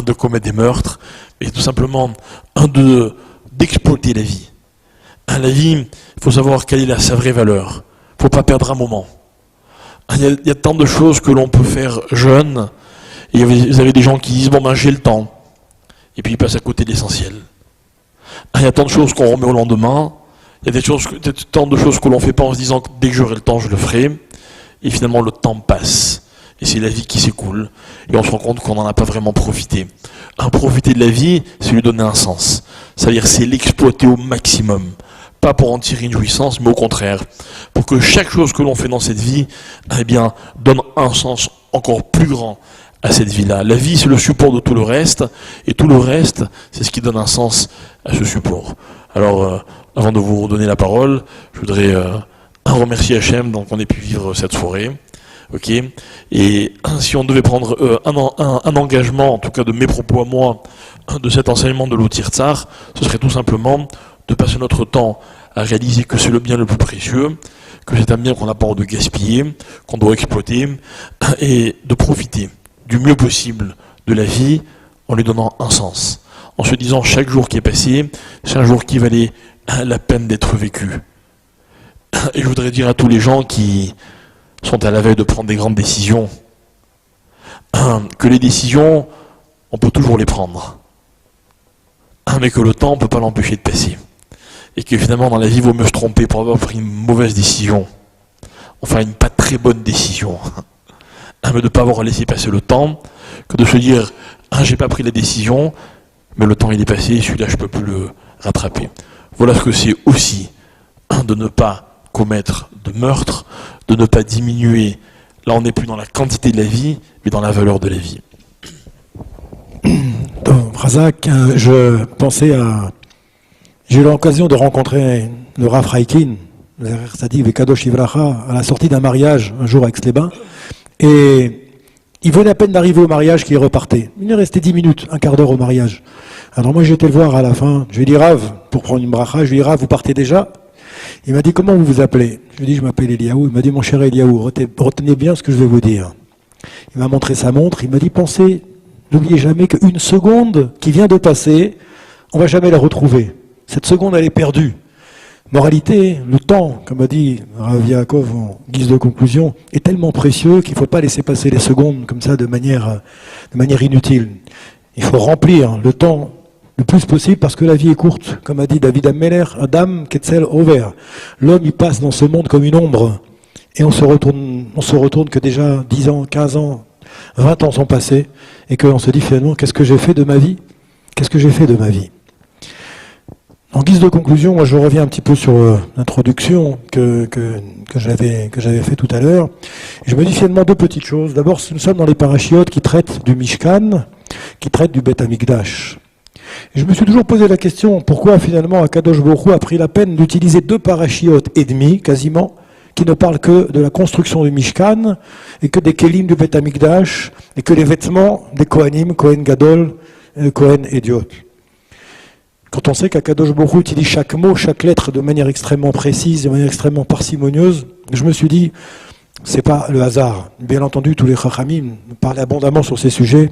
de commettre des meurtres, mais tout simplement d'exploiter la vie. La vie, il faut savoir quelle est sa vraie valeur. Il ne faut pas perdre un moment. Il y a tant de choses que l'on peut faire jeune, et vous avez des gens qui disent bon j'ai le temps, et puis ils passent à côté de l'essentiel. Il y a tant de choses qu'on remet au lendemain, il y a tant de choses que l'on ne fait pas en se disant que dès que j'aurai le temps je le ferai, et finalement le temps passe. Et c'est la vie qui s'écoule, et on se rend compte qu'on n'en a pas vraiment profité. Profiter de la vie, c'est lui donner un sens. C'est-à-dire c'est l'exploiter au maximum. Pas pour en tirer une jouissance, mais au contraire, pour que chaque chose que l'on fait dans cette vie, eh bien, donne un sens encore plus grand à cette vie-là. La vie, c'est le support de tout le reste, et tout le reste, c'est ce qui donne un sens à ce support. Alors, avant de vous redonner la parole, je voudrais remercier Hachem, donc on ait pu vivre cette soirée. Ok. Et si on devait prendre un engagement, en tout cas de mes propos à moi, de cet enseignement de l'Otir Tsar, ce serait tout simplement de passer notre temps à réaliser que c'est le bien le plus précieux, que c'est un bien qu'on n'a pas de gaspiller, qu'on doit exploiter, et de profiter du mieux possible de la vie en lui donnant un sens. En se disant chaque jour qui est passé, c'est un jour qui valait la peine d'être vécu. Et je voudrais dire à tous les gens qui sont à la veille de prendre des grandes décisions, que les décisions, on peut toujours les prendre, mais que le temps, on ne peut pas l'empêcher de passer. Et que finalement, dans la vie, il vaut mieux se tromper pour avoir pris une mauvaise décision, enfin une pas très bonne décision, mais de ne pas avoir laissé passer le temps, que de se dire, j'ai pas pris la décision, mais le temps il est passé, celui-là je peux plus le rattraper. Voilà ce que c'est aussi de ne pas commettre de meurtre, de ne pas diminuer. Là, on n'est plus dans la quantité de la vie, mais dans la valeur de la vie. Dans Razak, je pensais à J'ai eu l'occasion de rencontrer le Rav Raikin, le Sadik Vekadosh Ivracha, à la sortie d'un mariage, un jour à Aix-les-Bains. Et il venait à peine d'arriver au mariage qu'il repartait. Il est resté 10 minutes, un quart d'heure au mariage. Alors moi, j'ai été le voir à la fin. Je lui ai dit, Rav, pour prendre une bracha, je lui ai dit, Rav, vous partez déjà? Il m'a dit, comment vous vous appelez? Je lui ai dit, je m'appelle Eliaou. Il m'a dit, mon cher Eliaou, retenez bien ce que je vais vous dire. Il m'a montré sa montre. Il m'a dit, pensez, n'oubliez jamais qu'une seconde qui vient de passer, on ne va jamais la retrouver. Cette seconde, elle est perdue. Moralité, le temps, comme a dit Rav Yaakov en guise de conclusion, est tellement précieux qu'il ne faut pas laisser passer les secondes comme ça de manière inutile. Il faut remplir le temps le plus possible parce que la vie est courte. Comme a dit David Ammeler, Adam Ketzel Over. L'homme, il passe dans ce monde comme une ombre et on se retourne que déjà 10 ans, 15 ans, 20 ans sont passés et qu'on se dit finalement, qu'est-ce que j'ai fait de ma vie? Qu'est-ce que j'ai fait de ma vie? En guise de conclusion, moi je reviens un petit peu sur l'introduction que j'avais fait tout à l'heure. Je me dis finalement deux petites choses. D'abord, nous sommes dans les parachiotes qui traitent du Mishkan, qui traitent du Beth Amikdash. Et je me suis toujours posé la question, pourquoi finalement Akadosh Baruch Hu a pris la peine d'utiliser deux parachiotes et demi, quasiment, qui ne parlent que de la construction du Mishkan, et que des kelim du Beth Amikdash, et que les vêtements des Kohanim, Kohen Gadol, Kohen Ediot. Quand on sait qu'Akadosh Baruch Hu utilise chaque mot, chaque lettre de manière extrêmement précise, de manière extrêmement parcimonieuse, je me suis dit, c'est pas le hasard. Bien entendu, tous les Chachamim parlaient abondamment sur ces sujets,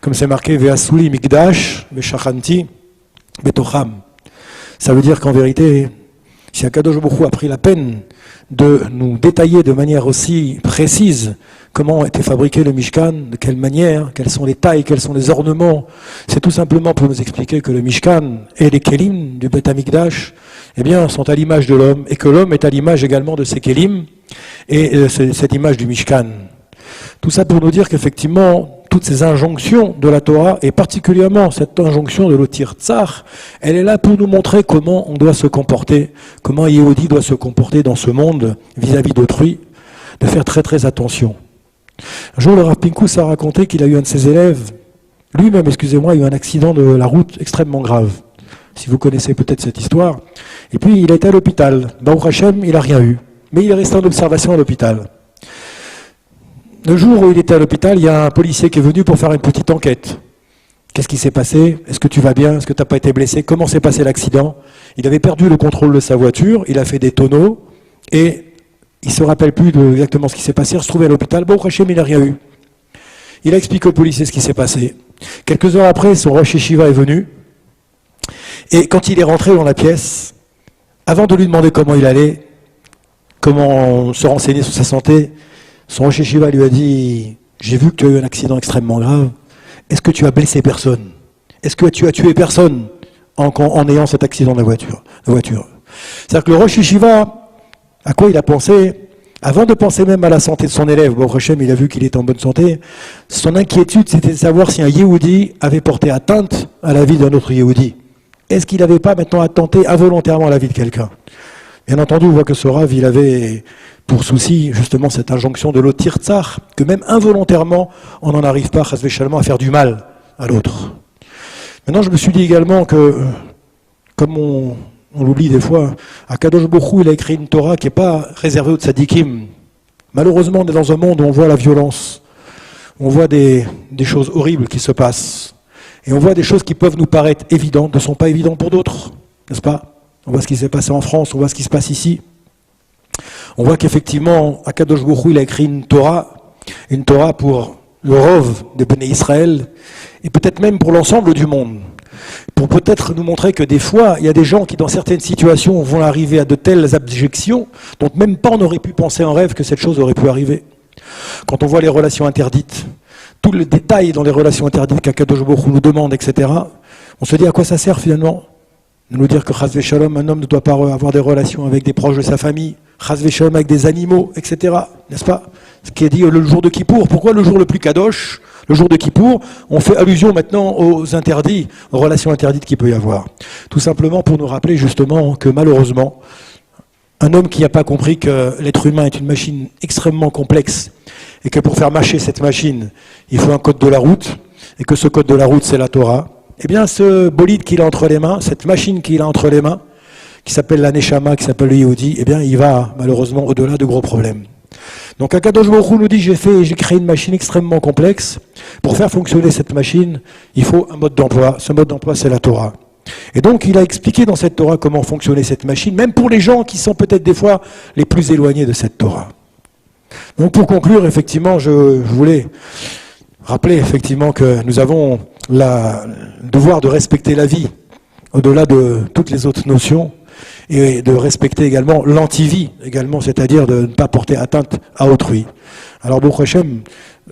comme c'est marqué Ve'asuli Mikdash, Ve'shachanti, Betocham. Ça veut dire qu'en vérité, si Akadosh Baruch Hu a pris la peine de nous détailler de manière aussi précise comment était fabriqué le Mishkan, de quelle manière, quelles sont les tailles, quels sont les ornements. C'est tout simplement pour nous expliquer que le Mishkan et les Kelim du Beth Amikdash, eh bien, sont à l'image de l'homme, et que l'homme est à l'image également de ces Kelim, et cette image du Mishkan. Tout ça pour nous dire qu'effectivement, toutes ces injonctions de la Torah, et particulièrement cette injonction de l'Otir Tsar, elle est là pour nous montrer comment on doit se comporter, comment un Yehudi doit se comporter dans ce monde vis-à-vis d'autrui, de faire très très attention. Un jour, le Rav Pinkus a raconté qu'il a eu un de ses élèves, lui-même, excusez-moi, a eu un accident de la route extrêmement grave. Si vous connaissez peut-être cette histoire. Et puis, il a été à l'hôpital. Baruch Hashem, il n'a rien eu. Mais il est resté en observation à l'hôpital. Le jour où il était à l'hôpital, il y a un policier qui est venu pour faire une petite enquête. Qu'est-ce qui s'est passé? Est-ce que tu vas bien? Est-ce que tu n'as pas été blessé? Comment s'est passé l'accident? Il avait perdu le contrôle de sa voiture, il a fait des tonneaux, et il ne se rappelle plus exactement ce qui s'est passé. Il se trouvait à l'hôpital, bon, Hachem, il n'a rien eu. Il a expliqué au policier ce qui s'est passé. Quelques heures après, son Rosh Yeshiva est venu, et quand il est rentré dans la pièce, avant de lui demander comment il allait, comment se renseigner sur sa santé, son Rosh Yeshiva lui a dit « J'ai vu que tu as eu un accident extrêmement grave. Est-ce que tu as blessé personne? Est-ce que tu as tué personne en ayant cet accident de voiture ?» C'est-à-dire que le Rosh Yeshiva, à quoi il a pensé? Avant de penser même à la santé de son élève, Baruch Hashem, il a vu qu'il était en bonne santé, son inquiétude c'était de savoir si un Yehudi avait porté atteinte à la vie d'un autre Yehudi. Est-ce qu'il n'avait pas maintenant attenté involontairement à la vie de quelqu'un? Bien entendu, on voit que ce Rav, il avait pour souci justement cette injonction de l'Otir Tsar, que même involontairement, on n'en arrive pas, chas v'shalom, à faire du mal à l'autre. Maintenant, je me suis dit également que, comme on l'oublie des fois, Akadosh Baruch Hu, il a écrit une Torah qui n'est pas réservée aux tzadikim. Malheureusement, on est dans un monde où on voit la violence, on voit des choses horribles qui se passent, et on voit des choses qui peuvent nous paraître évidentes, ne sont pas évidentes pour d'autres, n'est-ce pas? On voit ce qui s'est passé en France, on voit ce qui se passe ici. On voit qu'effectivement, Akadosh Baruch Hu, il a écrit une Torah pour le Rov des Béné Israël, et peut-être même pour l'ensemble du monde. Pour peut-être nous montrer que des fois, il y a des gens qui, dans certaines situations, vont arriver à de telles abjections, dont même pas on aurait pu penser en rêve que cette chose aurait pu arriver. Quand on voit les relations interdites, tous les détails dans les relations interdites qu'Akadosh Baruch Hu nous demande, etc., on se dit à quoi ça sert finalement? De nous dire que chas v'shalom, un homme ne doit pas avoir des relations avec des proches de sa famille, chas v'shalom avec des animaux, etc., n'est-ce pas? Ce qui est dit le jour de Kippour. Pourquoi le jour le plus kadosh, le jour de Kippour, on fait allusion maintenant aux interdits, aux relations interdites qu'il peut y avoir? Tout simplement pour nous rappeler justement que malheureusement, un homme qui n'a pas compris que l'être humain est une machine extrêmement complexe et que pour faire marcher cette machine, il faut un code de la route, et que ce code de la route, c'est la Torah, Eh bien, ce bolide qu'il a entre les mains, cette machine qu'il a entre les mains, qui s'appelle la Neshama, qui s'appelle le Yehudi, eh bien, il va malheureusement au-delà de gros problèmes. Donc Akadosh Baruch Hu nous dit, j'ai créé une machine extrêmement complexe. Pour faire fonctionner cette machine, il faut un mode d'emploi. Ce mode d'emploi, c'est la Torah. Et donc, il a expliqué dans cette Torah comment fonctionnait cette machine, même pour les gens qui sont peut-être des fois les plus éloignés de cette Torah. Donc, pour conclure, effectivement, je voulais rappeler effectivement que nous avons le devoir de respecter la vie, au-delà de toutes les autres notions, et de respecter également l'antivie, également, c'est-à-dire de ne pas porter atteinte à autrui. Alors, Baruch Hashem,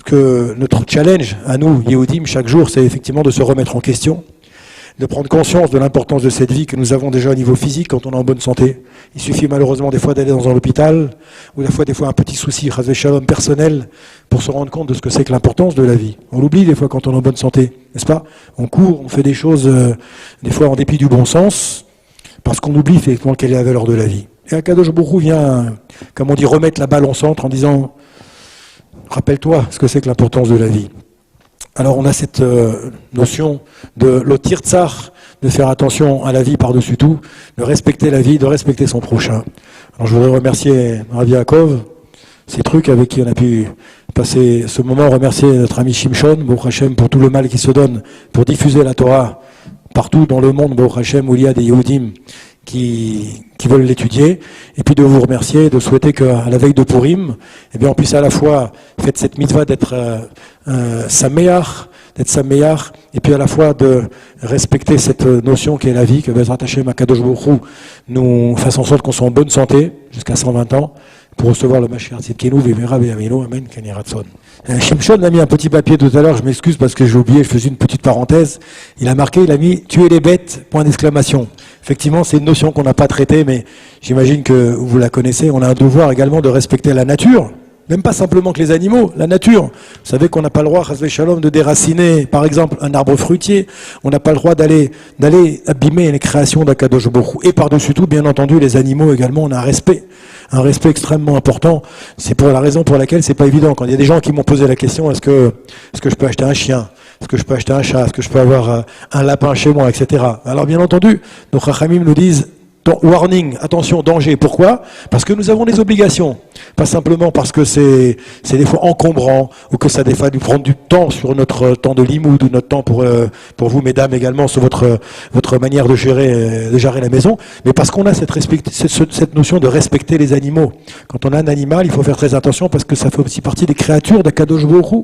que notre challenge à nous, Yehudim, chaque jour, c'est effectivement de se remettre en question, de prendre conscience de l'importance de cette vie que nous avons déjà au niveau physique quand on est en bonne santé. Il suffit malheureusement des fois d'aller dans un hôpital, ou des fois un petit souci, chas v'shalom, personnel, pour se rendre compte de ce que c'est que l'importance de la vie. On l'oublie des fois quand on est en bonne santé, n'est-ce pas? On court, on fait des choses, des fois en dépit du bon sens, parce qu'on oublie effectivement quelle est la valeur de la vie. Et Akadosh Baruch Hu vient, comme on dit, remettre la balle au centre en disant « Rappelle-toi ce que c'est que l'importance de la vie ». Alors on a cette notion de l'otir tsar, de faire attention à la vie par-dessus tout, de respecter la vie, de respecter son prochain. Alors je voudrais remercier Rav Yaakov, ces trucs avec qui on a pu passer ce moment, remercier notre ami Shimshon, Baruch Hashem, pour tout le mal qui se donne, pour diffuser la Torah partout dans le monde, Baruch Hashem, où il y a des Yehudim qui veulent l'étudier, et puis de vous remercier, de souhaiter qu'à la veille de Purim, eh bien, on puisse à la fois faire cette mitzvah d'être saméach, et puis à la fois de respecter cette notion qui est la vie, que Bezrat Hashem Akadosh Baruch Hu nous fasse en sorte qu'on soit en bonne santé jusqu'à 120 ans, pour recevoir le Mashiach Tzidkenu, Vivera Be'amino, Amen, Keni Ratson. Shimshon a mis un petit papier tout à l'heure, je m'excuse parce que j'ai oublié, je faisais une petite parenthèse. Il a mis « Tuer les bêtes », point d'exclamation. Effectivement, c'est une notion qu'on n'a pas traitée, mais j'imagine que vous la connaissez. On a un devoir également de respecter la nature, même pas simplement que les animaux, la nature. Vous savez qu'on n'a pas le droit, chas v'shalom, de déraciner, par exemple, un arbre fruitier. On n'a pas le droit d'aller abîmer les créations d'Akadosh Baruch Hu. Et par-dessus tout, bien entendu, les animaux également, on a un respect extrêmement important. C'est pour la raison pour laquelle c'est pas évident. Quand il y a des gens qui m'ont posé la question, est-ce que je peux acheter un chien? Est-ce que je peux acheter un chat? Est-ce que je peux avoir un lapin chez moi, etc. Alors bien entendu, nos Chachamim nous disent warning, attention, danger. Pourquoi? Parce que nous avons des obligations. Pas simplement parce que c'est des fois encombrant, ou que ça des fois nous prendre du temps sur notre temps de limoud, ou notre temps pour vous, mesdames, également, sur votre manière de gérer la maison, mais parce qu'on a cette notion de respecter les animaux. Quand on a un animal, il faut faire très attention parce que ça fait aussi partie des créatures d'Akadosh Baruch Hu.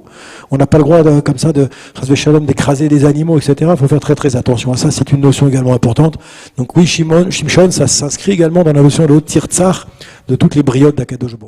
On n'a pas le droit comme ça d'écraser des animaux, etc. Il faut faire très très attention à ça. C'est une notion également importante. Donc oui, Shimshon, ça s'inscrit également dans la notion de l'otir tsar, de toutes les briottes d'Akadosh Baruch Hu.